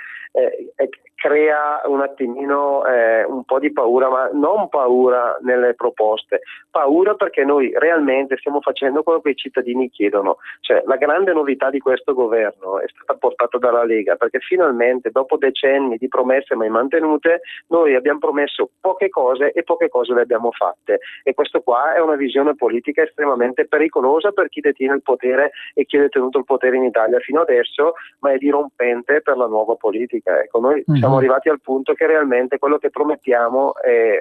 crea un attimino un po' di paura, ma non paura nelle proposte, paura perché noi realmente stiamo facendo quello che i cittadini chiedono. Cioè, la grande novità di questo governo è stata portata dalla Lega, perché finalmente dopo decenni di promesse mai mantenute noi abbiamo promesso poche cose e poche cose le abbiamo fatte, e questo qua è una visione politica estremamente pericolosa per chi detiene il potere e chi ha detenuto il potere in Italia fino adesso, ma è dirompente per la nuova politica. Ecco, noi siamo arrivati al punto che realmente quello che promettiamo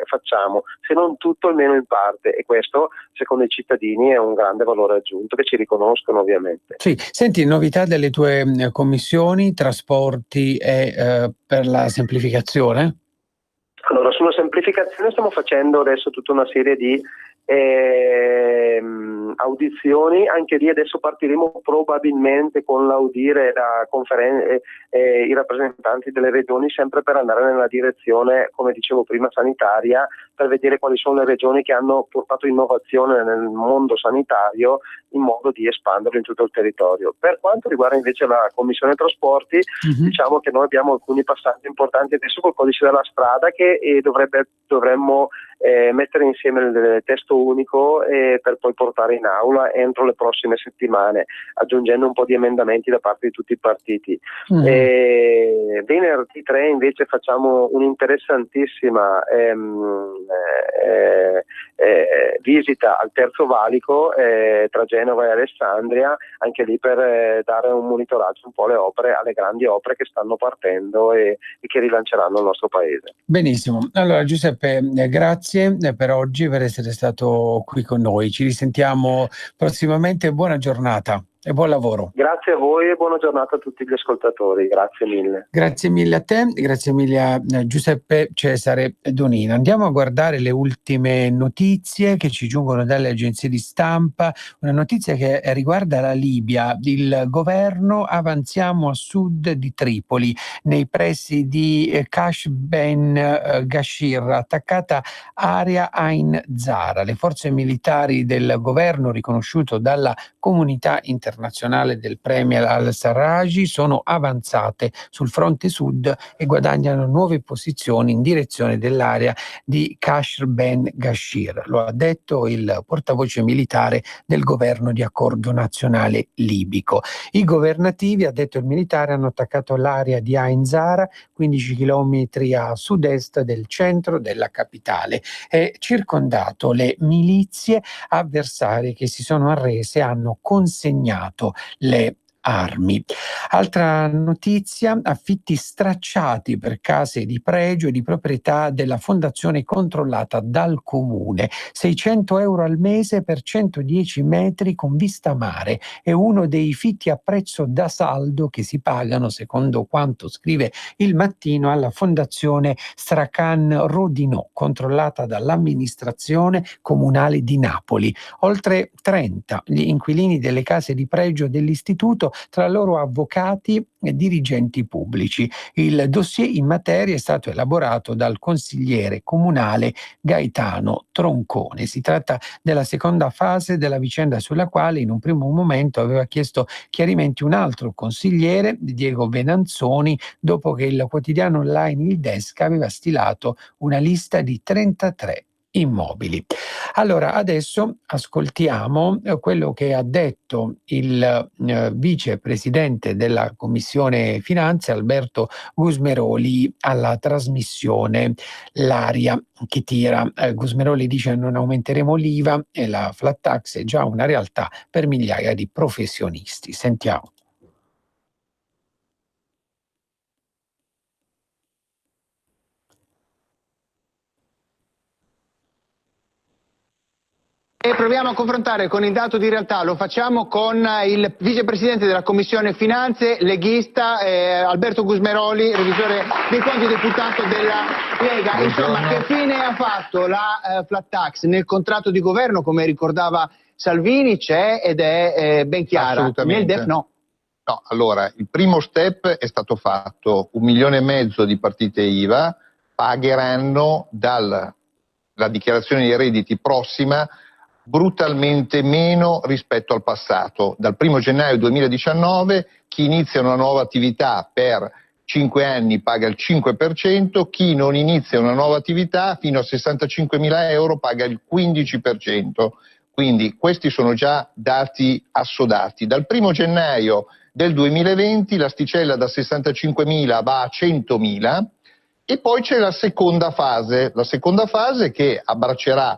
facciamo, se non tutto almeno in parte, e questo secondo i cittadini è un grande valore aggiunto che ci riconoscono ovviamente. Sì. Senti, novità delle tue commissioni, trasporti e per la semplificazione? Allora, sulla semplificazione stiamo facendo adesso tutta una serie di audizioni, anche lì adesso partiremo probabilmente con l'audire i rappresentanti delle regioni, sempre per andare nella direzione, come dicevo prima, sanitaria, per vedere quali sono le regioni che hanno portato innovazione nel mondo sanitario in modo di espanderlo in tutto il territorio. Per quanto riguarda invece la Commissione Trasporti, diciamo che noi abbiamo alcuni passaggi importanti adesso col codice della strada che dovremmo mettere insieme il testo unico per poi portare in aula entro le prossime settimane, aggiungendo un po' di emendamenti da parte di tutti i partiti. Venerdì 3 invece facciamo un'interessantissima visita al Terzo Valico tra Genova e Alessandria, anche lì per dare un monitoraggio un po' alle grandi opere che stanno partendo e che rilanceranno il nostro paese. Benissimo. Allora Giuseppe, grazie per oggi per essere stato qui con noi. Ci risentiamo prossimamente. Buona giornata. e buon lavoro. Grazie a voi e buona giornata a tutti gli ascoltatori, grazie mille. Grazie mille a te, grazie mille a Giuseppe Cesare Donino. Andiamo a guardare le ultime notizie che ci giungono dalle agenzie di stampa. Una notizia che riguarda la Libia. Il governo avanziamo a sud di Tripoli, nei pressi di Kash Ben Gashir, attaccata area Ain Zara. Le forze militari del governo, riconosciuto dalla comunità internazionale del premier al-Sarraj, sono avanzate sul fronte sud e guadagnano nuove posizioni in direzione dell'area di Kashr Ben Gashir. Lo ha detto il portavoce militare del governo di accordo nazionale libico. I governativi, ha detto il militare, hanno attaccato l'area di Ain Zara, 15 chilometri a sud-est del centro della capitale, e circondato le milizie avversarie che si sono arrese, hanno consegnato le armi. Altra notizia: affitti stracciati per case di pregio e di proprietà della fondazione controllata dal comune. 600 euro al mese per 110 metri con vista mare. È uno dei fitti a prezzo da saldo che si pagano, secondo quanto scrive Il Mattino, alla fondazione Strachan Rodinò, controllata dall'amministrazione comunale di Napoli. Oltre 30 gli inquilini delle case di pregio dell'istituto, tra loro avvocati e dirigenti pubblici. Il dossier in materia è stato elaborato dal consigliere comunale Gaetano Troncone. Si tratta della seconda fase della vicenda, sulla quale in un primo momento aveva chiesto chiarimenti un altro consigliere, Diego Venanzoni, dopo che il quotidiano online Il Desk aveva stilato una lista di 33 immobili. Allora, adesso ascoltiamo quello che ha detto il vicepresidente della Commissione Finanze, Alberto Gusmeroli, alla trasmissione L'aria che tira. Gusmeroli dice: non aumenteremo l'IVA e la flat tax è già una realtà per migliaia di professionisti. Sentiamo. E proviamo a confrontare con il dato di realtà. Lo facciamo con il vicepresidente della Commissione Finanze, leghista, Alberto Gusmeroli, revisore dei conti, deputato della Lega. Insomma, che fine ha fatto la flat tax? Nel contratto di governo, come ricordava Salvini, c'è ed è ben chiara. Assolutamente. Nel DEF no. No, allora, il primo step è stato fatto: 1,5 milioni di partite IVA pagheranno dalla dichiarazione dei redditi prossima brutalmente meno rispetto al passato. Dal 1 gennaio 2019 chi inizia una nuova attività per 5 anni paga il 5%, chi non inizia una nuova attività fino a 65.000 euro paga il 15%. Quindi questi sono già dati assodati. Dal 1 gennaio del 2020 l'asticella da 65.000 va a 100.000 e poi c'è la seconda fase che abbraccerà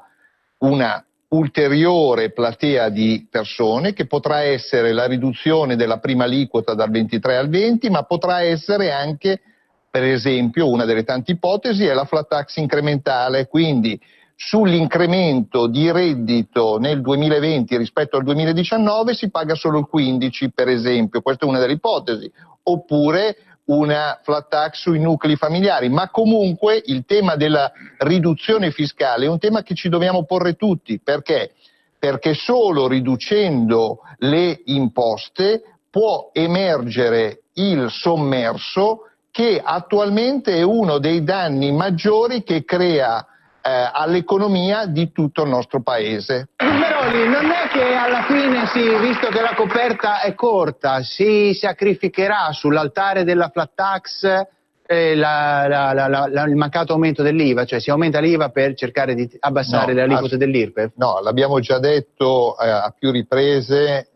una ulteriore platea di persone, che potrà essere la riduzione della prima aliquota dal 23 al 20, ma potrà essere anche, per esempio, una delle tante ipotesi è la flat tax incrementale, quindi sull'incremento di reddito nel 2020 rispetto al 2019 si paga solo il 15, per esempio, questa è una delle ipotesi, oppure una flat tax sui nuclei familiari, ma comunque il tema della riduzione fiscale è un tema che ci dobbiamo porre tutti. Perché? Perché solo riducendo le imposte può emergere il sommerso, che attualmente è uno dei danni maggiori che crea all'economia di tutto il nostro paese. Gusmeroli, non è che alla fine, visto che la coperta è corta, si sacrificherà sull'altare della flat tax il mancato aumento dell'IVA, cioè si aumenta l'IVA per cercare di abbassare le aliquote dell'IRPEF? No, l'abbiamo già detto a più riprese,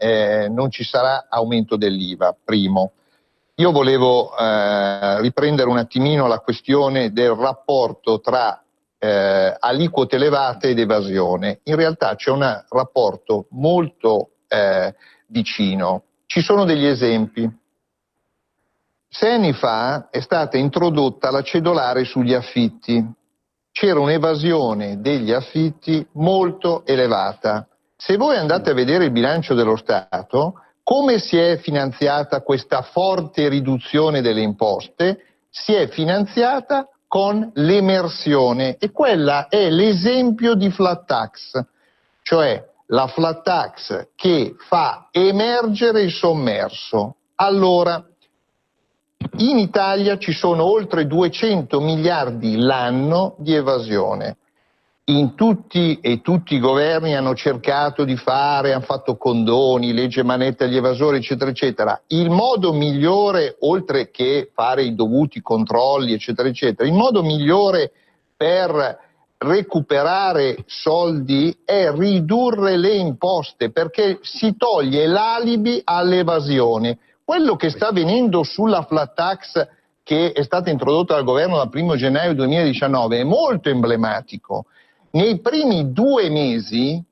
non ci sarà aumento dell'IVA, primo. Io volevo riprendere un attimino la questione del rapporto tra aliquote elevate ed evasione. In realtà c'è un rapporto molto vicino. Ci sono degli esempi. 6 anni fa è stata introdotta la cedolare sugli affitti. C'era un'evasione degli affitti molto elevata. Se voi andate a vedere il bilancio dello Stato, Come si è finanziata questa forte riduzione delle imposte? Si è finanziata con l'emersione, e quella è l'esempio di flat tax, cioè la flat tax che fa emergere il sommerso. Allora, in Italia ci sono oltre 200 miliardi l'anno di evasione. Tutti i governi hanno cercato di fare, hanno fatto condoni, legge manette agli evasori, eccetera, eccetera. Il modo migliore, oltre che fare i dovuti controlli, eccetera, eccetera, il modo migliore per recuperare soldi è ridurre le imposte, perché si toglie l'alibi all'evasione. Quello che sta avvenendo sulla flat tax, che è stata introdotta dal governo dal 1 gennaio 2019, è molto emblematico. Nei primi due mesi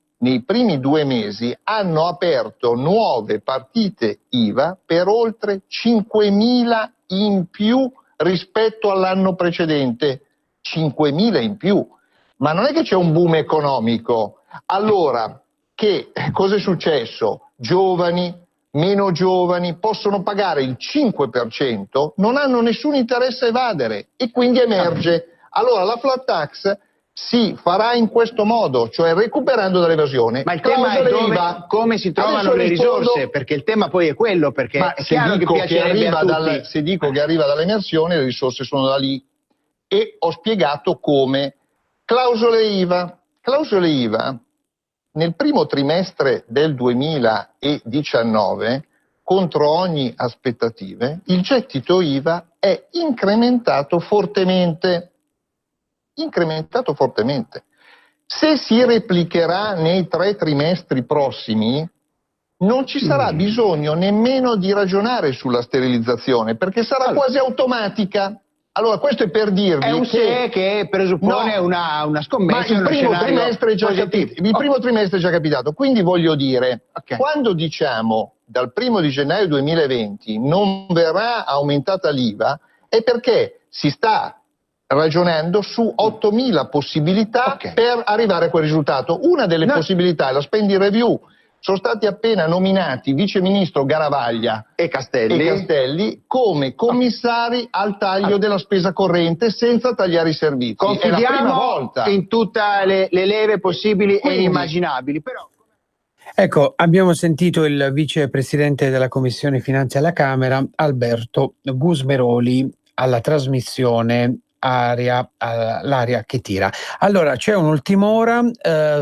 hanno aperto nuove partite IVA per oltre 5.000 in più rispetto all'anno precedente. 5.000 in più. Ma non è che c'è un boom economico. Allora, cosa è successo? Giovani, meno giovani possono pagare il 5%, non hanno nessun interesse a evadere e quindi emerge. Allora la flat tax si farà in questo modo, cioè recuperando dall'evasione. Ma il tema è come si trovano le risorse, perché il tema poi è quello, perché ma è chiaro che piacerebbe a tutti. Se dico che arriva dall'emersione, le risorse sono da lì, e ho spiegato come. Clausole IVA. Clausole IVA nel primo trimestre del 2019, contro ogni aspettative, il gettito IVA è incrementato fortemente. Se si replicherà nei 3 trimestri prossimi, non ci sarà bisogno nemmeno di ragionare sulla sterilizzazione, perché sarà quasi automatica. Allora, questo è per dirvi è un che presuppone una scommessa. Ma il primo trimestre è già capitato. Il primo trimestre è già capitato. Quindi voglio dire, quando diciamo dal 1 di gennaio 2020 non verrà aumentata l'IVA, è perché si sta ragionando su 8.000 possibilità per arrivare a quel risultato. Una delle possibilità è la spending review. Sono stati appena nominati vice ministro Garavaglia e Castelli come commissari al taglio della spesa corrente senza tagliare i servizi. Confidiamo è la prima volta in tutte le leve possibili e inimmaginabili. Però... Ecco, abbiamo sentito il vicepresidente della Commissione Finanze alla Camera, Alberto Gusmeroli, alla trasmissione L'aria che tira. Allora, c'è un'ultima ora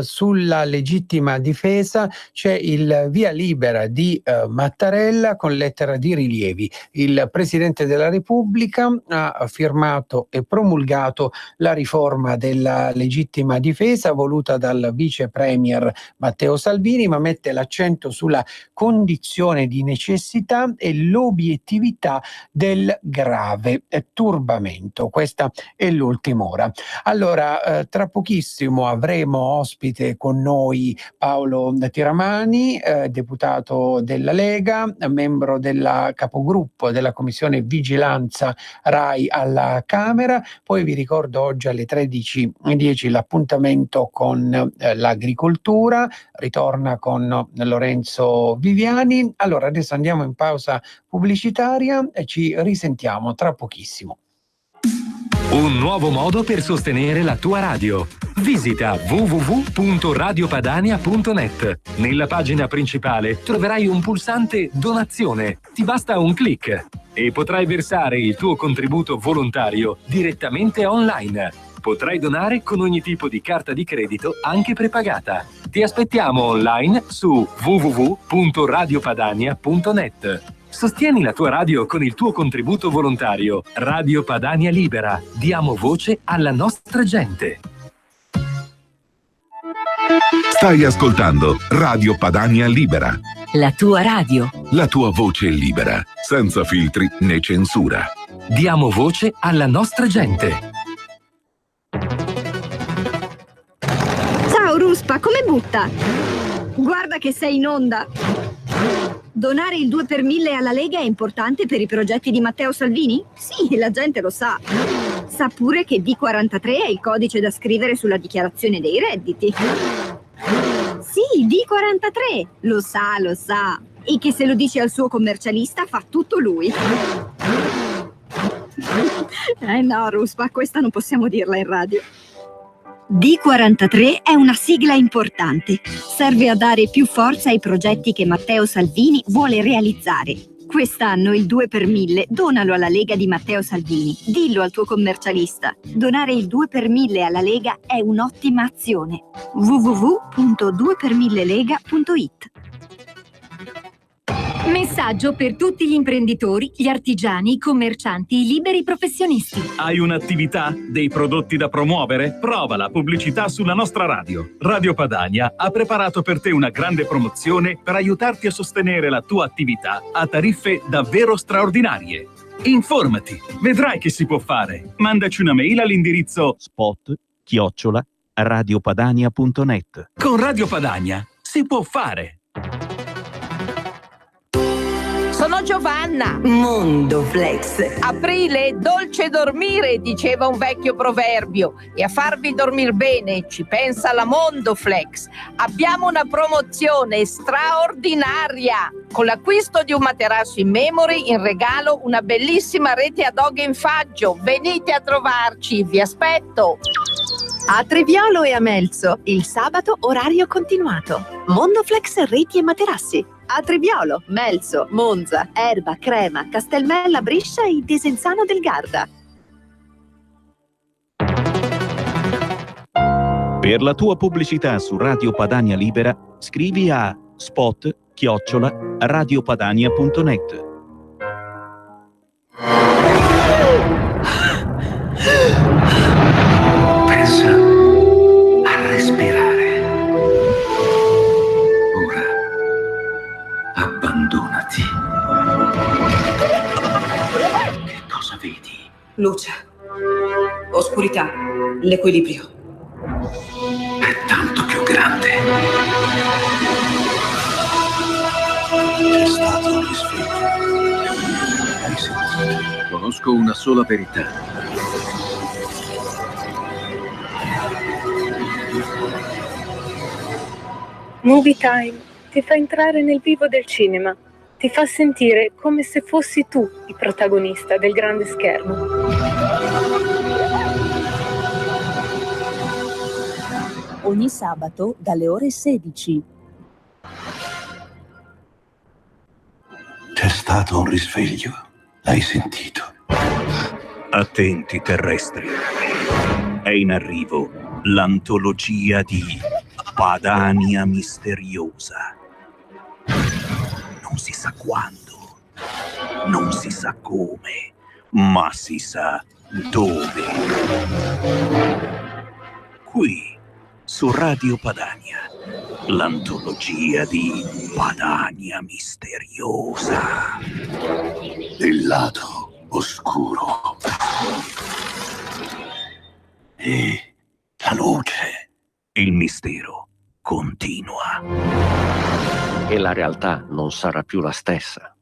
sulla legittima difesa, c'è il via libera di Mattarella con lettera di rilievi. Il Presidente della Repubblica ha firmato e promulgato la riforma della legittima difesa voluta dal Vice Premier Matteo Salvini, ma mette l'accento sulla condizione di necessità e l'obiettività del grave turbamento. Questa è l'ultima ora. Allora, tra pochissimo avremo ospite con noi Paolo Tiramani, deputato della Lega, membro della capogruppo della Commissione Vigilanza RAI alla Camera. Poi vi ricordo oggi alle 13:10 l'appuntamento con l'agricoltura, ritorna con Lorenzo Viviani. Allora, adesso andiamo in pausa pubblicitaria e ci risentiamo tra pochissimo. Un nuovo modo per sostenere la tua radio. Visita www.radiopadania.net. Nella pagina principale troverai un pulsante Donazione. Ti basta un clic e potrai versare il tuo contributo volontario direttamente online. Potrai donare con ogni tipo di carta di credito, anche prepagata. Ti aspettiamo online su www.radiopadania.net. Sostieni la tua radio con il tuo contributo volontario. Radio Padania Libera. Diamo voce alla nostra gente. Stai ascoltando Radio Padania Libera. La tua radio. La tua voce libera, senza filtri né censura. Diamo voce alla nostra gente. Ciao Ruspa, come butta? Guarda che sei in onda. Donare il 2 per 1000 alla Lega è importante per i progetti di Matteo Salvini? Sì, la gente lo sa. Sa pure che D43 è il codice da scrivere sulla dichiarazione dei redditi. Sì, Sì, D43. Lo sa. E che se lo dici al suo commercialista fa tutto lui. No, Ruspa, questa non possiamo dirla in radio. D43 è una sigla importante. Serve a dare più forza ai progetti che Matteo Salvini vuole realizzare. Quest'anno il 2 per 1000 donalo alla Lega di Matteo Salvini. Dillo al tuo commercialista. Donare il 2 per 1000 alla Lega è un'ottima azione. www.2per1000lega.it. Messaggio per tutti gli imprenditori, gli artigiani, i commercianti, i liberi professionisti. Hai un'attività? Dei prodotti da promuovere? Prova la pubblicità sulla nostra radio. Radio Padania ha preparato per te una grande promozione per aiutarti a sostenere la tua attività a tariffe davvero straordinarie. Informati, vedrai che si può fare. Mandaci una mail all'indirizzo spot@radiopadania.net. Con Radio Padania si può fare. Sono Giovanna. Mondoflex. Aprile, dolce dormire, diceva un vecchio proverbio. E a farvi dormir bene ci pensa la Mondoflex. Abbiamo una promozione straordinaria. Con l'acquisto di un materasso in memory, in regalo una bellissima rete ad oghe in faggio. Venite a trovarci, vi aspetto. A Treviolo e a Melzo, il sabato orario continuato. Mondoflex reti e materassi. A Treviolo, Melzo, Monza, Erba, Crema, Castelmella, Brescia e Desenzano del Garda. Per la tua pubblicità su Radio Padania Libera, scrivi a spot@radiopadania.net. Pensa a respirare. Ora abbandonati. Che cosa vedi? Luce, oscurità, l'equilibrio. È tanto più grande. C'è stato un risveglio. Hai sentito? Conosco una sola verità. Movie Time ti fa entrare nel vivo del cinema, ti fa sentire come se fossi tu il protagonista del grande schermo. Ogni sabato dalle ore 16. C'è stato un risveglio. L'hai sentito? Attenti terrestri. È in arrivo l'antologia di Padania Misteriosa. Non si sa quando, non si sa come, ma si sa dove. Qui, su Radio Padania, l'antologia di Padania Misteriosa. Il lato oscuro. E la luce. Il mistero continua. E la realtà non sarà più la stessa.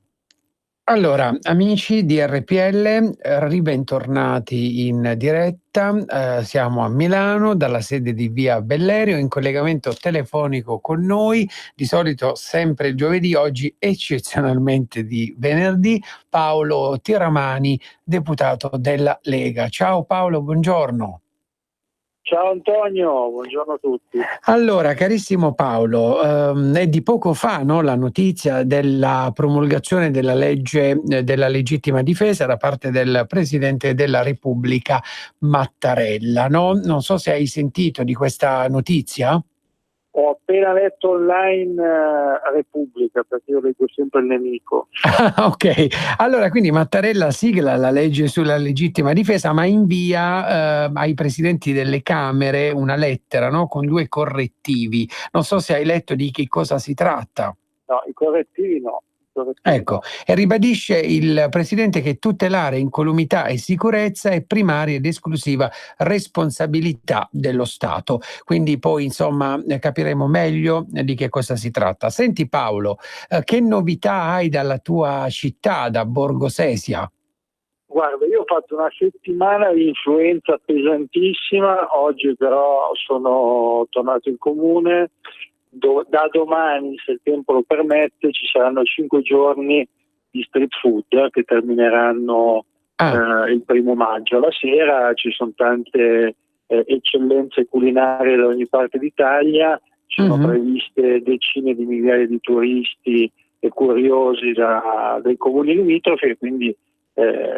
Allora, amici di RPL, ribentornati in diretta. Siamo a Milano, dalla sede di Via Bellerio, in collegamento telefonico con noi, di solito sempre il giovedì, oggi eccezionalmente di venerdì, Paolo Tiramani, deputato della Lega. Ciao Paolo, buongiorno. Ciao Antonio, buongiorno a tutti. Allora, carissimo Paolo, è di poco fa, no, la notizia della promulgazione della legge della legittima difesa da parte del Presidente della Repubblica Mattarella, no? Non so se hai sentito di questa notizia. Ho appena letto online Repubblica, perché io leggo sempre il nemico. Ok, allora quindi Mattarella sigla la legge sulla legittima difesa, ma invia ai presidenti delle Camere una lettera, no, con 2 correttivi. Non so se hai letto di che cosa si tratta. No, i correttivi no. Ecco, e ribadisce il Presidente che tutelare incolumità e sicurezza è primaria ed esclusiva responsabilità dello Stato. Quindi poi insomma capiremo meglio di che cosa si tratta. Senti Paolo, che novità hai dalla tua città, da Borgo Sesia? Guarda, io ho fatto una settimana di influenza pesantissima, oggi però sono tornato in comune. da domani, se il tempo lo permette, ci saranno 5 giorni di street food che termineranno il 1° maggio. La sera ci sono tante eccellenze culinarie da ogni parte d'Italia, ci sono previste decine di migliaia di turisti e curiosi dai comuni limitrofi, quindi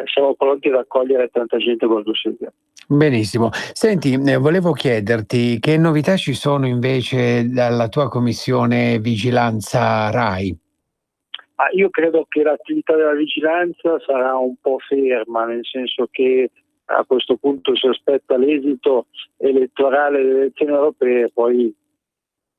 siamo pronti ad accogliere tanta gente a bordo Silvia. Benissimo. Senti, volevo chiederti che novità ci sono invece dalla tua commissione vigilanza RAI? Io credo che l'attività della vigilanza sarà un po' ferma, nel senso che a questo punto si aspetta l'esito elettorale delle elezioni europee, poi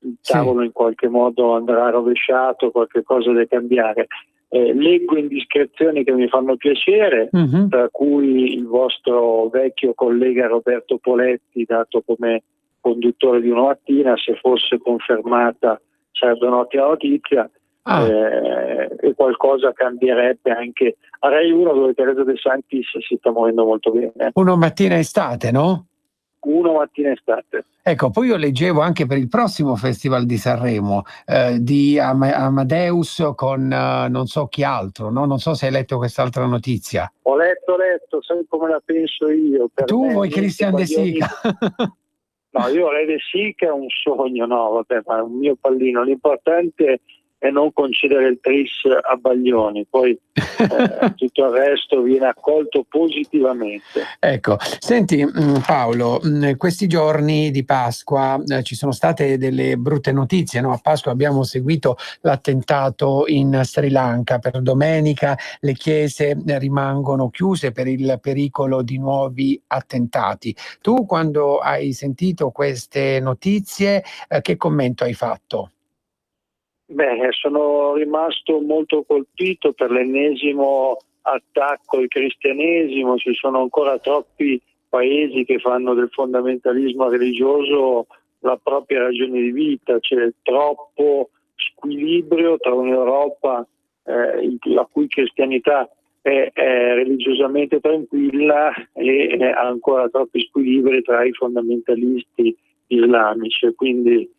il tavolo in qualche modo andrà rovesciato, qualche cosa da cambiare. Leggo indiscrezioni che mi fanno piacere, tra cui il vostro vecchio collega Roberto Poletti, dato come conduttore di Una Mattina, se fosse confermata sarebbe un'ottima notizia. E qualcosa cambierebbe anche a Rai 1, dove Teresa De Santis si sta muovendo molto bene. Una mattina estate, no? Una mattina estate. Ecco, poi io leggevo anche per il prossimo Festival di Sanremo di Amadeus con non so chi altro, no? Non so se hai letto quest'altra notizia. Ho letto, sai come la penso io. Tu vuoi Christian De Sica? No, io vorrei De Sica è un sogno, no, vabbè, ma è un mio pallino. L'importante è non concedere il tris a Baglioni, poi tutto il resto viene accolto positivamente. Ecco, senti Paolo, questi giorni di Pasqua ci sono state delle brutte notizie, no? A Pasqua abbiamo seguito l'attentato in Sri Lanka, per domenica le chiese rimangono chiuse per il pericolo di nuovi attentati. Tu quando hai sentito queste notizie che commento hai fatto? Sono rimasto molto colpito per l'ennesimo attacco al cristianesimo. Ci sono ancora troppi paesi che fanno del fondamentalismo religioso la propria ragione di vita, c'è troppo squilibrio tra un'Europa la cui cristianità è religiosamente tranquilla e ancora troppi squilibri tra i fondamentalisti islamici, quindi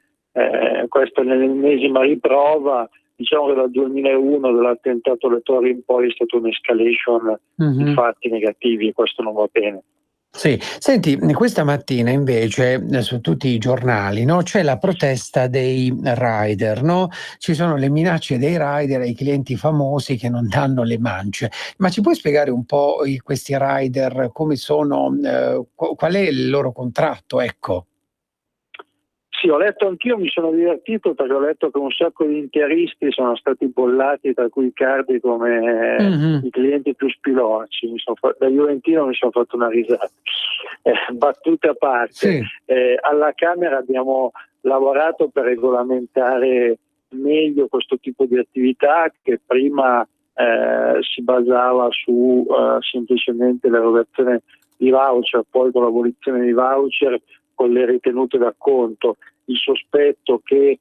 questa è l'ennesima riprova. Diciamo che dal 2001, dall'attentato alle Torri in poi, è stata un'escalation di fatti negativi e questo non va bene. Sì, senti, questa mattina invece su tutti i giornali, no, c'è la protesta dei rider, no? Ci sono le minacce dei rider ai clienti famosi che non danno le mance. Ma ci puoi spiegare un po' questi rider come sono, qual è il loro contratto, ecco? Sì, ho letto anch'io, mi sono divertito perché ho letto che un sacco di interisti sono stati bollati, tra cui Cardi, come i clienti più spilorci. Da Juventino mi sono fatto una risata. Battute a parte, sì. Alla Camera abbiamo lavorato per regolamentare meglio questo tipo di attività che prima si basava su semplicemente l'erogazione di voucher, poi con l'abolizione di voucher con le ritenute d'acconto. Il sospetto che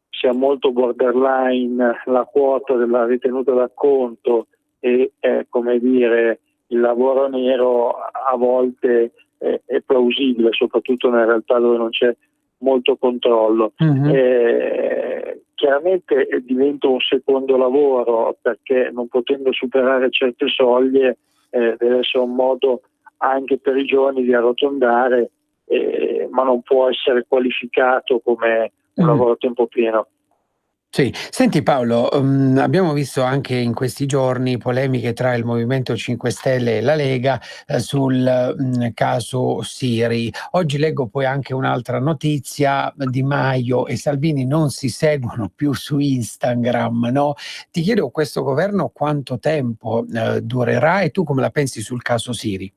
sia molto borderline la quota della ritenuta d'acconto e come dire il lavoro nero a volte è plausibile, soprattutto nelle realtà dove non c'è molto controllo. Chiaramente diventa un secondo lavoro perché non potendo superare certe soglie deve essere un modo anche per i giovani di arrotondare, ma non può essere qualificato come un lavoro a tempo pieno. Sì, senti Paolo, abbiamo visto anche in questi giorni polemiche tra il Movimento 5 Stelle e la Lega sul caso Siri. Oggi leggo poi anche un'altra notizia: Di Maio e Salvini non si seguono più su Instagram, no? Ti chiedo, questo governo quanto tempo durerà e tu come la pensi sul caso Siri?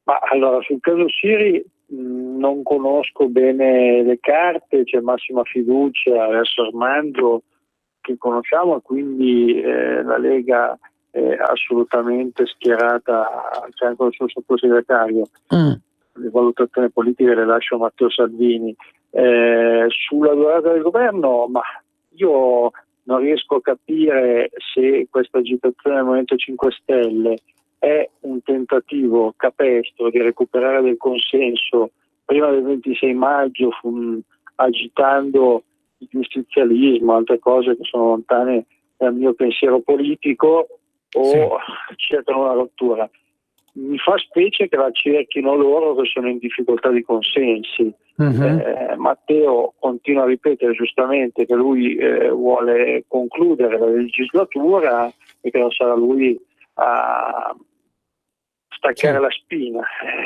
Ma allora, sul caso Siri non conosco bene le carte, c'è massima fiducia verso Armando che conosciamo e quindi la Lega è assolutamente schierata al fianco del suo sottosegretario. Le valutazioni politiche le lascio a Matteo Salvini. Sulla durata del governo, ma io non riesco a capire se questa agitazione del Movimento 5 Stelle è un tentativo capestro di recuperare del consenso. Prima del 26 maggio fu agitando il giustizialismo, altre cose che sono lontane dal mio pensiero politico, o cercano una rottura. Mi fa specie che la cerchino loro che sono in difficoltà di consensi. Matteo continua a ripetere giustamente che lui vuole concludere la legislatura e che non sarà lui a staccare la spina.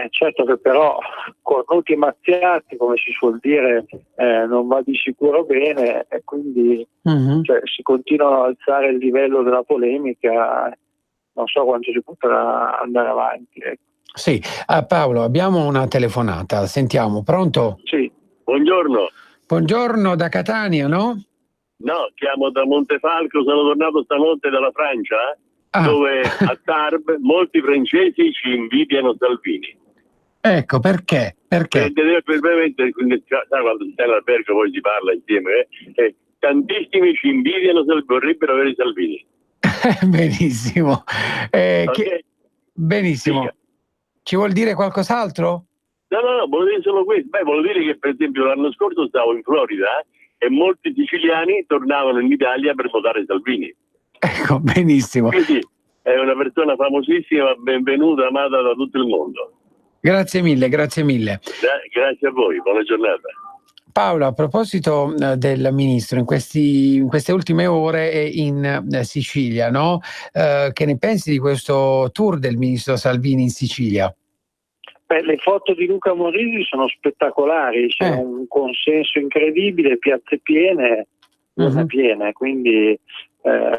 Certo che però cornuti e mazziati, come si suol dire, non va di sicuro bene, e quindi si continuano ad alzare il livello della polemica. Non so quanto si potrà andare avanti. Sì, Paolo, abbiamo una telefonata, sentiamo, pronto? Sì. Buongiorno. Buongiorno da Catania, no? No, chiamo da Montefalco, sono tornato stanotte dalla Francia, dove a Tarbes molti francesi ci invidiano Salvini. Ecco, perché? Perché? Brevemente, quando si sta in albergo poi si parla insieme, tantissimi ci invidiano, vorrebbero avere Salvini. Benissimo. Benissimo. Sì. Ci vuol dire qualcos'altro? No, volevo dire solo questo. Volevo dire che per esempio l'anno scorso stavo in Florida e molti siciliani tornavano in Italia per votare Salvini. Ecco, benissimo. Quindi è una persona famosissima, benvenuta, amata da tutto il mondo. Grazie mille, grazie mille. Grazie a voi, buona giornata. Paolo, a proposito del ministro, in queste ultime ore è in Sicilia, no? Che ne pensi di questo tour del ministro Salvini in Sicilia? Le foto di Luca Morisi sono spettacolari, c'è un consenso incredibile, piazze piene, piene, quindi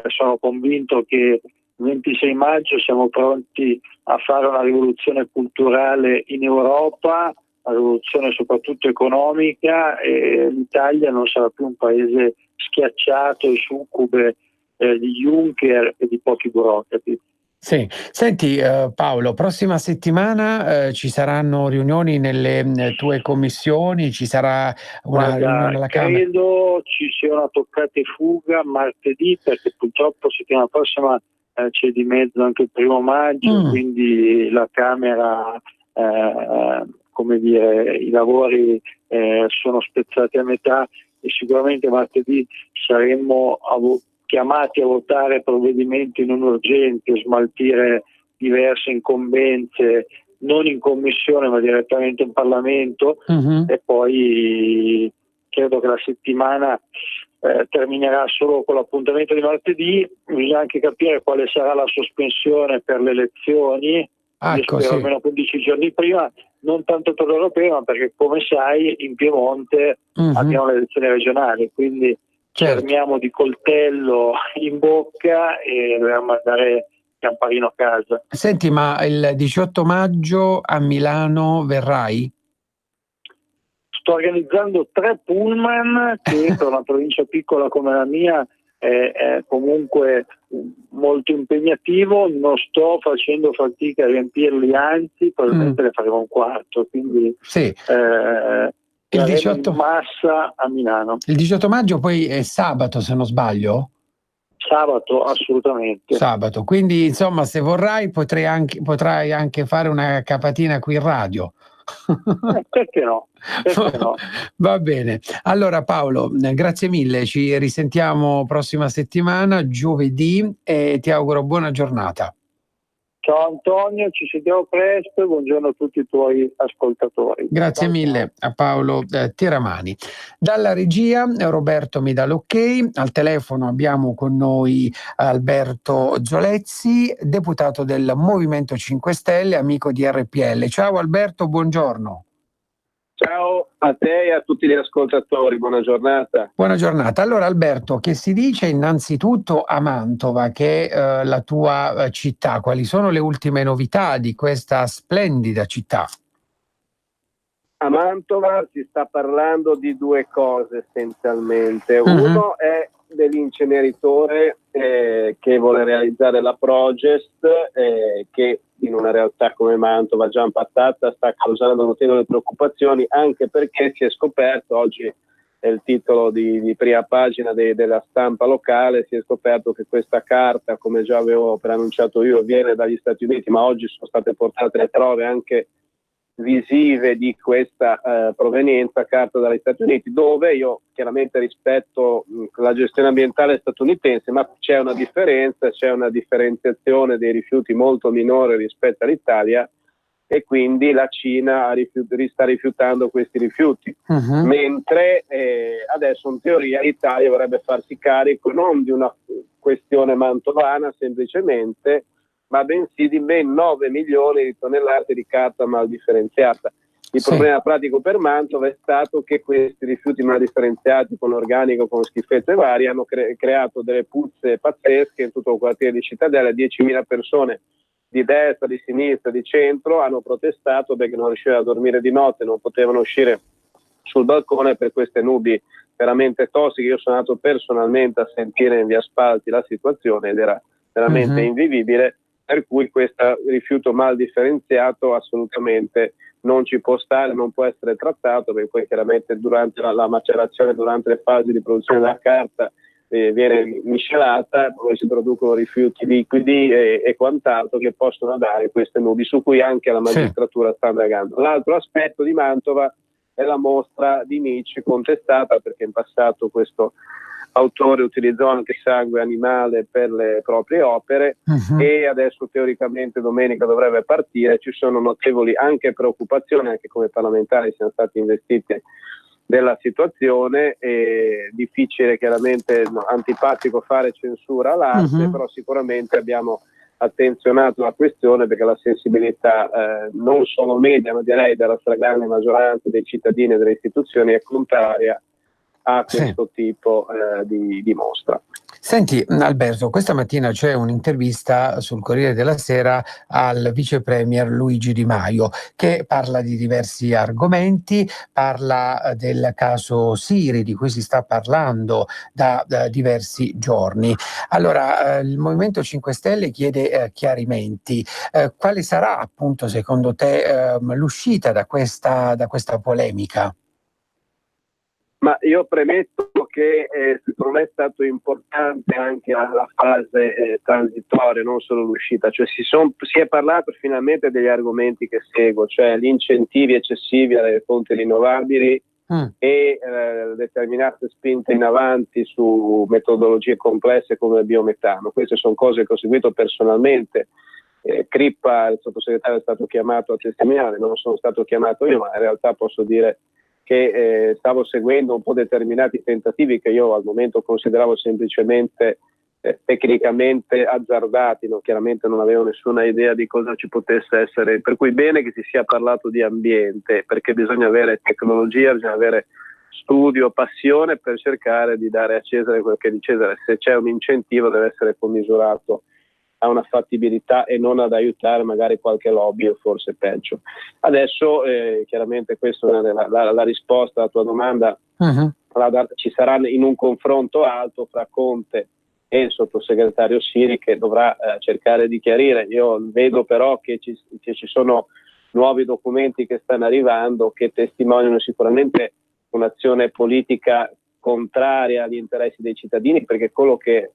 sono convinto che il 26 maggio siamo pronti a fare una rivoluzione culturale in Europa, una rivoluzione soprattutto economica, e l'Italia non sarà più un paese schiacciato e succube di Juncker e di pochi burocrati. Sì, senti Paolo, prossima settimana ci saranno riunioni nelle tue commissioni, ci sarà una riunione alla Camera? Credo ci sia una toccata e fuga martedì, perché purtroppo settimana prossima c'è di mezzo anche il 1° maggio, quindi la Camera, come dire, i lavori sono spezzati a metà, e sicuramente martedì saremmo chiamati a votare provvedimenti non urgenti, smaltire diverse incombenze, non in commissione ma direttamente in Parlamento, e poi credo che la settimana terminerà solo con l'appuntamento di martedì. Bisogna anche capire quale sarà la sospensione per le elezioni, spero almeno 15 giorni prima, non tanto per l'europeo, ma perché, come sai, in Piemonte abbiamo le elezioni regionali, quindi fermiamo di coltello in bocca e dobbiamo mandare Camparino a casa. Senti, ma il 18 maggio a Milano verrai? Sto organizzando 3 pullman che per una provincia piccola come la mia è comunque molto impegnativo. Non sto facendo fatica a riempirli, anzi probabilmente ne faremo un quarto, quindi il 18 in massa a Milano. Il 18 maggio poi è sabato, se non sbaglio? Sabato, assolutamente. Sabato, quindi insomma, se vorrai potrai anche fare una capatina qui in radio. Perché no? Perché no? Va bene. Allora Paolo, grazie mille, ci risentiamo prossima settimana, giovedì, e ti auguro buona giornata. Ciao Antonio, ci sentiamo presto e buongiorno a tutti i tuoi ascoltatori. Grazie mille a Paolo Tiramani. Dalla regia Roberto mi dà l'ok, al telefono abbiamo con noi Alberto Zolezzi, deputato del Movimento 5 Stelle, amico di RPL. Ciao Alberto, buongiorno. Ciao a te e a tutti gli ascoltatori, buona giornata. Buona giornata. Allora Alberto, che si dice innanzitutto a Mantova, che è la tua città? Quali sono le ultime novità di questa splendida città? A Mantova si sta parlando di 2 cose essenzialmente. Uno è dell'inceneritore che vuole realizzare la Progest, che in una realtà come Mantova già impattata sta causando notevoli preoccupazioni, anche perché si è scoperto, oggi è il titolo di prima pagina della stampa locale, si è scoperto che questa carta, come già avevo preannunciato io, viene dagli Stati Uniti, ma oggi sono state portate le prove anche visive di questa provenienza carta dagli Stati Uniti, dove io chiaramente rispetto la gestione ambientale statunitense, ma c'è una differenza, c'è una differenziazione dei rifiuti molto minore rispetto all'Italia, e quindi la Cina sta rifiutando questi rifiuti, mentre adesso in teoria l'Italia vorrebbe farsi carico non di una questione mantovana semplicemente, ma bensì di ben 9 milioni di tonnellate di carta mal differenziata. Il problema pratico per Mantova è stato che questi rifiuti mal differenziati con organico, con schifezze varie, hanno creato delle puzze pazzesche in tutto il quartiere di Cittadella. 10.000 persone di destra, di sinistra, di centro hanno protestato perché non riuscivano a dormire di notte, non potevano uscire sul balcone per queste nubi veramente tossiche. Io sono andato personalmente a sentire in via Spalti la situazione ed era veramente invivibile, per cui questo rifiuto mal differenziato assolutamente non ci può stare, non può essere trattato, perché poi chiaramente durante la macerazione, durante le fasi di produzione della carta viene miscelata, poi si producono rifiuti liquidi e quant'altro che possono dare queste nubi, su cui anche la magistratura sta indagando. L'altro aspetto di Mantova è la mostra di Nietzsche contestata, perché in passato questo autore utilizzò anche sangue animale per le proprie opere, e adesso teoricamente domenica dovrebbe partire. Ci sono notevoli anche preoccupazioni, anche come parlamentari siamo stati investiti della situazione. È difficile, chiaramente antipatico fare censura all'arte, però sicuramente abbiamo attenzionato la questione, perché la sensibilità non solo media, ma direi della stragrande maggioranza dei cittadini e delle istituzioni è contraria a questo tipo di mostra. Senti Alberto, questa mattina c'è un'intervista sul Corriere della Sera al vice premier Luigi Di Maio, che parla di diversi argomenti, parla del caso Siri, di cui si sta parlando da diversi giorni. Allora, il Movimento 5 Stelle chiede chiarimenti. Quale sarà appunto secondo te l'uscita da questa polemica? Ma io premetto che secondo me è stato importante anche la fase transitoria, non solo l'uscita, cioè si è parlato finalmente degli argomenti che seguo, cioè gli incentivi eccessivi alle fonti rinnovabili e determinate spinte in avanti su metodologie complesse come il biometano. Queste sono cose che ho seguito personalmente. Crippa, il sottosegretario, è stato chiamato a testimoniare, non sono stato chiamato io, ma in realtà posso dire che stavo seguendo un po' determinati tentativi che io al momento consideravo semplicemente tecnicamente azzardati, chiaramente non avevo nessuna idea di cosa ci potesse essere, per cui bene che si sia parlato di ambiente, perché bisogna avere tecnologia, bisogna avere studio, passione per cercare di dare a Cesare quel che è di Cesare. Se c'è un incentivo deve essere commisurato a una fattibilità e non ad aiutare magari qualche lobby o forse peggio. Adesso chiaramente questa è la risposta alla tua domanda. Ci sarà in un confronto alto fra Conte e il sottosegretario Siri, che dovrà cercare di chiarire. Io vedo però che ci sono nuovi documenti che stanno arrivando che testimoniano sicuramente un'azione politica contraria agli interessi dei cittadini, perché quello che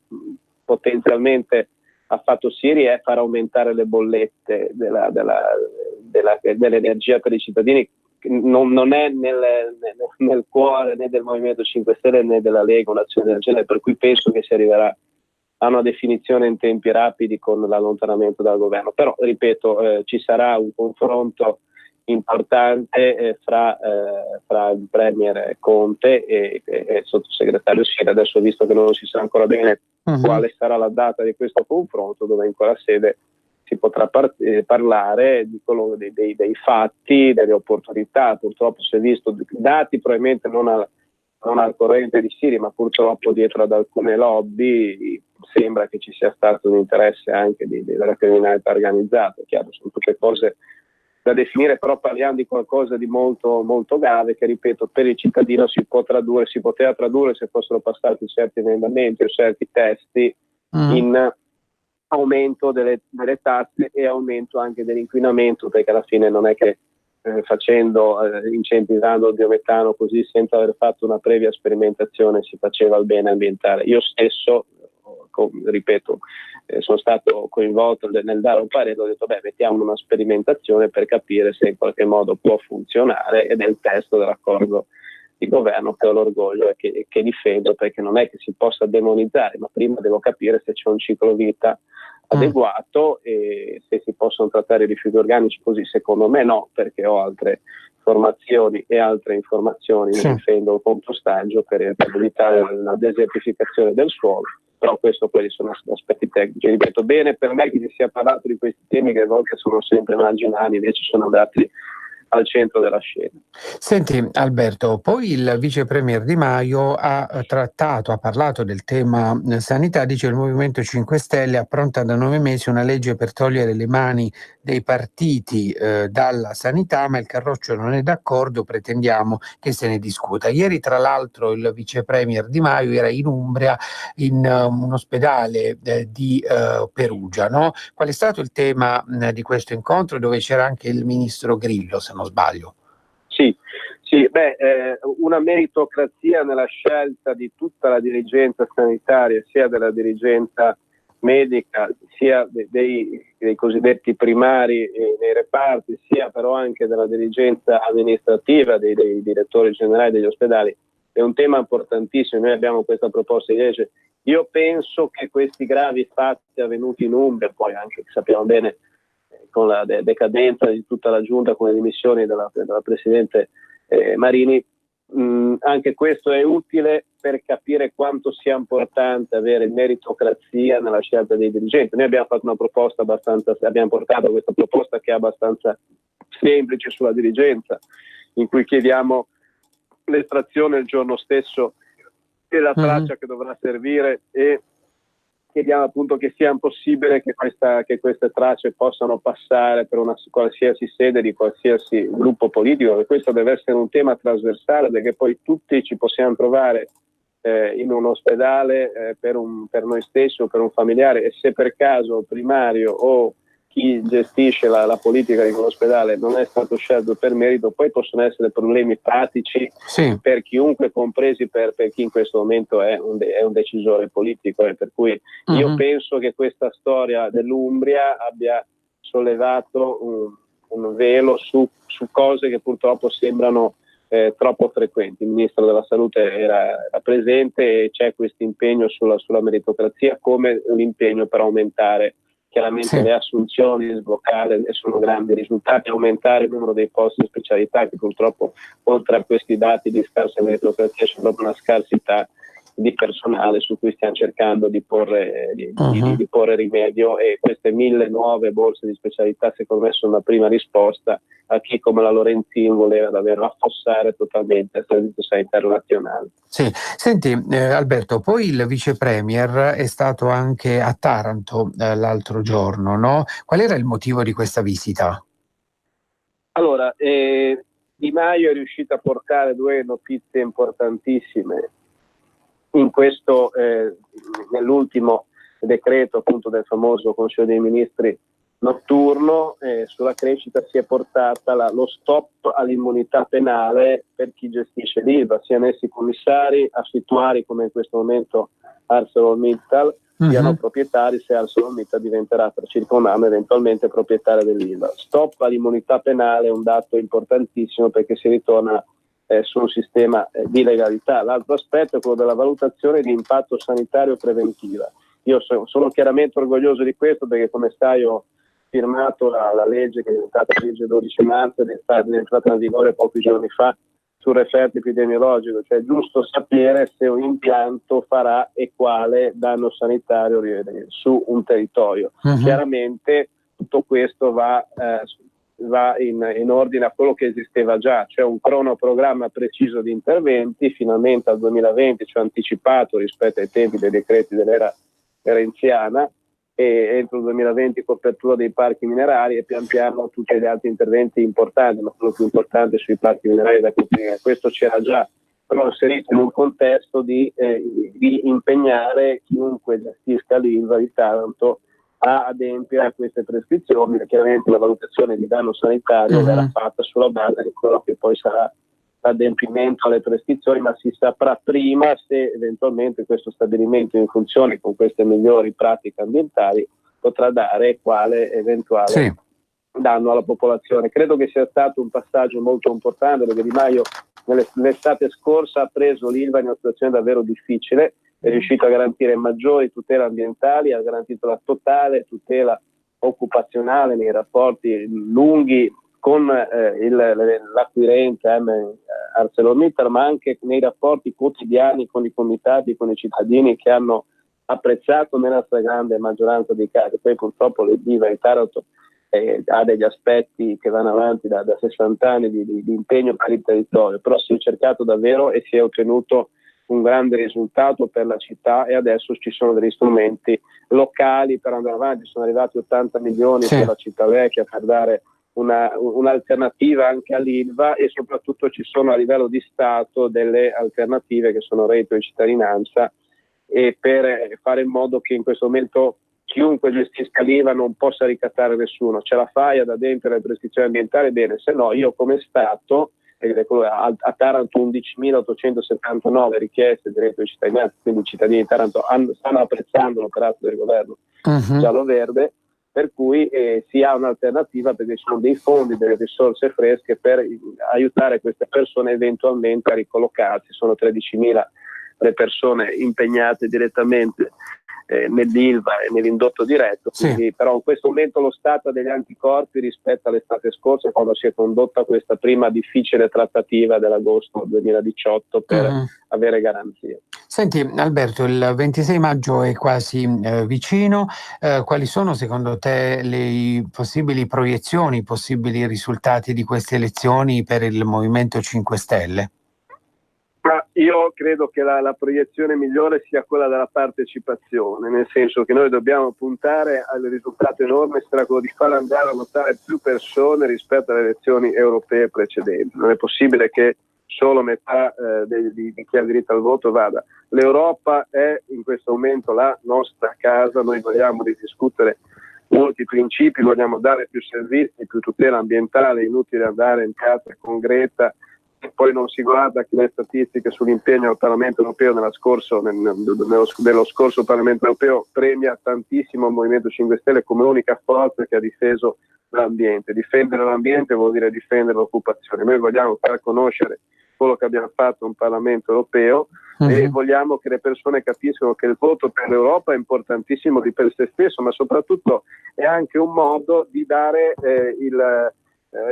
potenzialmente ha fatto Siri è far aumentare le bollette dell'energia per i cittadini. Non è nel cuore né del Movimento 5 Stelle né della Lega un'azione del genere, per cui penso che si arriverà a una definizione in tempi rapidi con l'allontanamento dal governo. Però, ripeto, ci sarà un confronto importante fra il premier Conte e il sottosegretario Siri. Adesso, visto che non si sa ancora bene quale sarà la data di questo confronto, dove in quella sede si potrà parlare di quello dei fatti, delle opportunità. Purtroppo si è visto dati probabilmente non al corrente di Siri, ma purtroppo dietro ad alcune lobby sembra che ci sia stato un interesse anche della criminalità organizzata. Chiaro, sono tutte cose da definire, però parliamo di qualcosa di molto, molto grave che, ripeto, per il cittadino si poteva tradurre, se fossero passati certi emendamenti o certi testi, in aumento delle tasse e aumento anche dell'inquinamento, perché alla fine non è che incentivando il biometano così senza aver fatto una previa sperimentazione si faceva il bene ambientale. Io stesso, ripeto, sono stato coinvolto nel dare un parere, ho detto mettiamo una sperimentazione per capire se in qualche modo può funzionare, ed è il testo dell'accordo di governo che ho l'orgoglio e che difendo, perché non è che si possa demonizzare, ma prima devo capire se c'è un ciclo vita adeguato e se si possono trattare i rifiuti organici così. Secondo me no, perché ho altre formazioni e altre informazioni, difendo il compostaggio per evitare la desertificazione del suolo, però quelli sono aspetti tecnici. Ripeto, bene per me che si sia parlato di questi temi che a volte sono sempre marginali, invece sono andati al centro della scena. Senti Alberto, poi il vice premier Di Maio ha parlato del tema sanità, dice il Movimento 5 Stelle appronta da 9 mesi una legge per togliere le mani dei partiti dalla sanità, ma il Carroccio non è d'accordo, pretendiamo che se ne discuta. Ieri tra l'altro il vice premier Di Maio era in Umbria in un ospedale di Perugia, no? Qual è stato il tema di questo incontro, dove c'era anche il ministro Grillo, se non sbaglio? Sì, una meritocrazia nella scelta di tutta la dirigenza sanitaria, sia della dirigenza medica, sia dei cosiddetti primari nei reparti, sia però anche della dirigenza amministrativa, dei direttori generali degli ospedali. È un tema importantissimo. Noi abbiamo questa proposta di legge. Io penso che questi gravi fatti avvenuti in Umbria, poi anche sappiamo bene con la decadenza di tutta la giunta, con le dimissioni della Presidente Marini, anche questo è utile per capire quanto sia importante avere meritocrazia nella scelta dei dirigenti. Noi abbiamo fatto una proposta abbiamo portato questa proposta che è abbastanza semplice sulla dirigenza, in cui chiediamo l'estrazione il giorno stesso della traccia che dovrà servire, e chiediamo appunto che sia possibile che queste tracce possano passare per una qualsiasi sede di qualsiasi gruppo politico, e questo deve essere un tema trasversale, perché poi tutti ci possiamo trovare in un ospedale per noi stessi o per un familiare, e se per caso primario o chi gestisce la politica di quell'ospedale non è stato scelto per merito, poi possono essere problemi pratici per chiunque, compresi per chi in questo momento è un decisore politico, e per cui io penso che questa storia dell'Umbria abbia sollevato un velo su cose che purtroppo sembrano troppo frequenti. Il Ministro della Salute era presente, e c'è questo impegno sulla meritocrazia, come un impegno per aumentare chiaramente le assunzioni, sbloccare, e sono grandi risultati, aumentare il numero dei posti di specialità, che purtroppo oltre a questi dati di scarsa meritocrazia c'è proprio una scarsità di personale su cui stiamo cercando di porre rimedio, e queste 1000 nuove borse di specialità secondo me sono la prima risposta a chi come la Lorenzin voleva davvero affossare totalmente il Servizio Sanitario Nazionale. Sì, senti Alberto, poi il vice premier è stato anche a Taranto l'altro giorno, no? Qual era il motivo di questa visita? Allora, Di Maio è riuscito a portare 2 notizie importantissime in questo, nell'ultimo decreto appunto del famoso Consiglio dei Ministri notturno. Sulla crescita si è portata lo stop all'immunità penale per chi gestisce l'Ilva, siano essi commissari, affittuari come in questo momento ArcelorMittal, siano proprietari, se ArcelorMittal diventerà per circa un anno eventualmente proprietaria dell'Ilva. Stop all'immunità penale è un dato importantissimo, perché si ritorna su un sistema di legalità. L'altro aspetto è quello della valutazione di impatto sanitario preventiva. Io sono chiaramente orgoglioso di questo, perché come sai ho firmato la legge che è diventata legge 12 marzo ed è entrata in vigore pochi giorni fa sul referto epidemiologico, cioè è giusto sapere se un impianto farà e quale danno sanitario su un territorio. Chiaramente tutto questo va in ordine a quello che esisteva già, cioè un cronoprogramma preciso di interventi. Finalmente al 2020, cioè anticipato rispetto ai tempi dei decreti dell'era renziana, e entro il 2020 copertura dei parchi minerari, e pian piano tutti gli altri interventi importanti, ma quello più importante sui parchi minerari da coprire. Questo c'era già, però inserito in un contesto di impegnare chiunque gestisca l'Ilva di Taranto a adempiere a queste prescrizioni. Chiaramente la valutazione di danno sanitario verrà fatta sulla base di quello che poi sarà l'adempimento alle prescrizioni, ma si saprà prima se eventualmente questo stabilimento in funzione con queste migliori pratiche ambientali potrà dare quale eventuale danno alla popolazione. Credo che sia stato un passaggio molto importante, perché Di Maio l'estate scorsa ha preso l'Ilva in una situazione davvero difficile, è riuscito a garantire maggiori tutele ambientali, ha garantito la totale tutela occupazionale nei rapporti lunghi con l'acquirente ArcelorMittal, ma anche nei rapporti quotidiani con i comitati, con i cittadini, che hanno apprezzato nella stragrande maggioranza dei casi. Poi purtroppo l'Ilva in Taranto ha degli aspetti che vanno avanti da 60 anni di impegno per il territorio, però si è cercato davvero e si è ottenuto un grande risultato per la città, e adesso ci sono degli strumenti locali per andare avanti. Sono arrivati 80 milioni per la città vecchia per dare un'alternativa anche all'Ilva, e soprattutto ci sono a livello di Stato delle alternative che sono reddito di cittadinanza, e per fare in modo che in questo momento chiunque gestisca l'Ilva non possa ricattare nessuno. Ce la fai ad adempiere alle prescrizioni ambientali, bene, se no io come Stato, a Taranto 11.879 richieste di reddito di cittadinanza, quindi i cittadini di Taranto stanno apprezzando l'operato del governo giallo-verde, per cui si ha un'alternativa, perché ci sono dei fondi, delle risorse fresche per aiutare queste persone eventualmente a ricollocarsi. Sono 13.000 le persone impegnate direttamente nell'Ilva e nell'indotto diretto, quindi, però in questo momento lo stato ha degli anticorpi rispetto all'estate scorsa, quando si è condotta questa prima difficile trattativa dell'agosto 2018 per avere garanzie. Senti Alberto, il 26 maggio è quasi vicino, quali sono secondo te le possibili proiezioni, i possibili risultati di queste elezioni per il Movimento 5 Stelle? Ma io credo che la proiezione migliore sia quella della partecipazione, nel senso che noi dobbiamo puntare al risultato enorme, sarà quello di far andare a votare più persone rispetto alle elezioni europee precedenti. Non è possibile che solo metà di chi ha diritto al voto vada. L'Europa è in questo momento la nostra casa, noi vogliamo ridiscutere molti principi, vogliamo dare più servizi, più tutela ambientale, è inutile andare in piazza con Greta e poi non si guarda che le statistiche sull'impegno al Parlamento europeo nello scorso Parlamento europeo premia tantissimo il Movimento 5 Stelle come unica forza che ha difeso l'ambiente. Difendere l'ambiente vuol dire difendere l'occupazione. Noi vogliamo far conoscere quello che abbiamo fatto in Parlamento europeo e vogliamo che le persone capiscano che il voto per l'Europa è importantissimo di per sé stesso, ma soprattutto è anche un modo di dare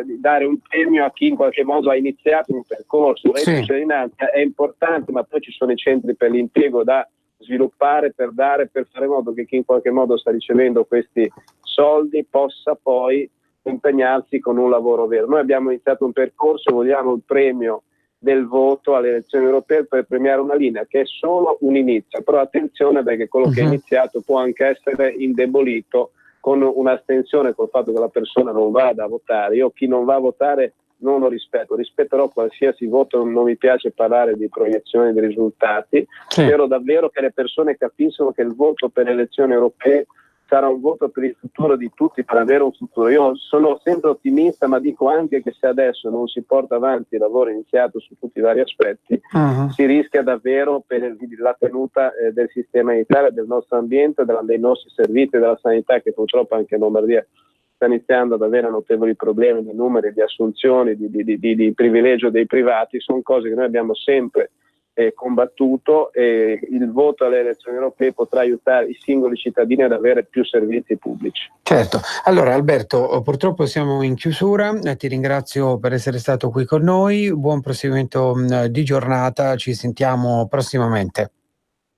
di dare un premio a chi in qualche modo ha iniziato un percorso. La cittadinanza è importante, ma poi ci sono i centri per l'impiego da sviluppare, per fare in modo che chi in qualche modo sta ricevendo questi soldi possa poi impegnarsi con un lavoro vero. Noi abbiamo iniziato un percorso, vogliamo il premio del voto alle elezioni europee per premiare una linea che è solo un inizio, però attenzione, perché quello che è iniziato può anche essere indebolito con un'astensione, col fatto che la persona non vada a votare. Io chi non va a votare non lo rispetterò qualsiasi voto, non mi piace parlare di proiezioni di risultati. Spero davvero che le persone capiscono che il voto per le elezioni europee sarà un voto per il futuro di tutti, per avere un futuro. Io sono sempre ottimista, ma dico anche che se adesso non si porta avanti il lavoro iniziato su tutti i vari aspetti, si rischia davvero per la tenuta del sistema in Italia, del nostro ambiente, dei nostri servizi, della sanità, che purtroppo anche in Lombardia sta iniziando ad avere notevoli problemi di numeri, di assunzioni, di privilegio dei privati. Sono cose che noi abbiamo sempre combattuto, e il voto alle elezioni europee potrà aiutare i singoli cittadini ad avere più servizi pubblici. Certo. Allora Alberto, purtroppo siamo in chiusura, ti ringrazio per essere stato qui con noi, buon proseguimento di giornata, ci sentiamo prossimamente.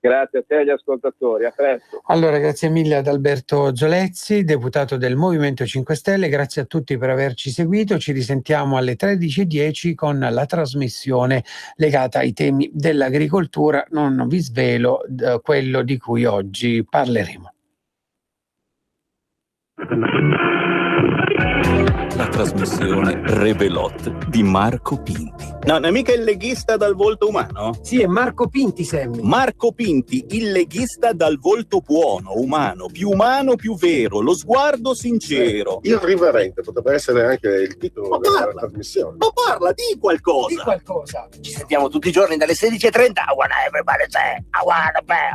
Grazie a te e agli ascoltatori, a presto. Allora, grazie mille ad Alberto Giolezzi, deputato del Movimento 5 Stelle, grazie a tutti per averci seguito, ci risentiamo alle 13:10 con la trasmissione legata ai temi dell'agricoltura, non vi svelo quello di cui oggi parleremo. La trasmissione Revelot di Marco Pinti. No, non è mica il leghista dal volto umano? Sì, è Marco Pinti, Sammy. Marco Pinti, il leghista dal volto buono, umano, più vero, lo sguardo sincero. Irriverente potrebbe essere anche il titolo della trasmissione. Ma parla, di qualcosa. Di qualcosa. Ci sentiamo tutti i giorni dalle 16:30. I wanna everybody say, I wanna be.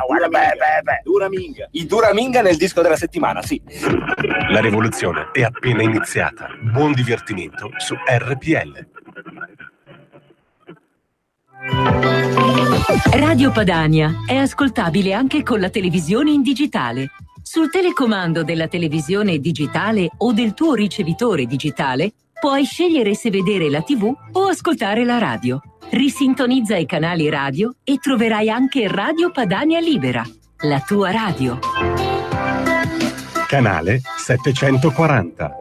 Dura minga. I Duraminga nel disco della settimana, sì. La rivoluzione è appena iniziata. Buon divertimento su RPL. Radio Padania è ascoltabile anche con la televisione in digitale. Sul telecomando della televisione digitale o del tuo ricevitore digitale puoi scegliere se vedere la TV o ascoltare la radio. Risintonizza i canali radio e troverai anche Radio Padania Libera, la tua radio. Canale 740.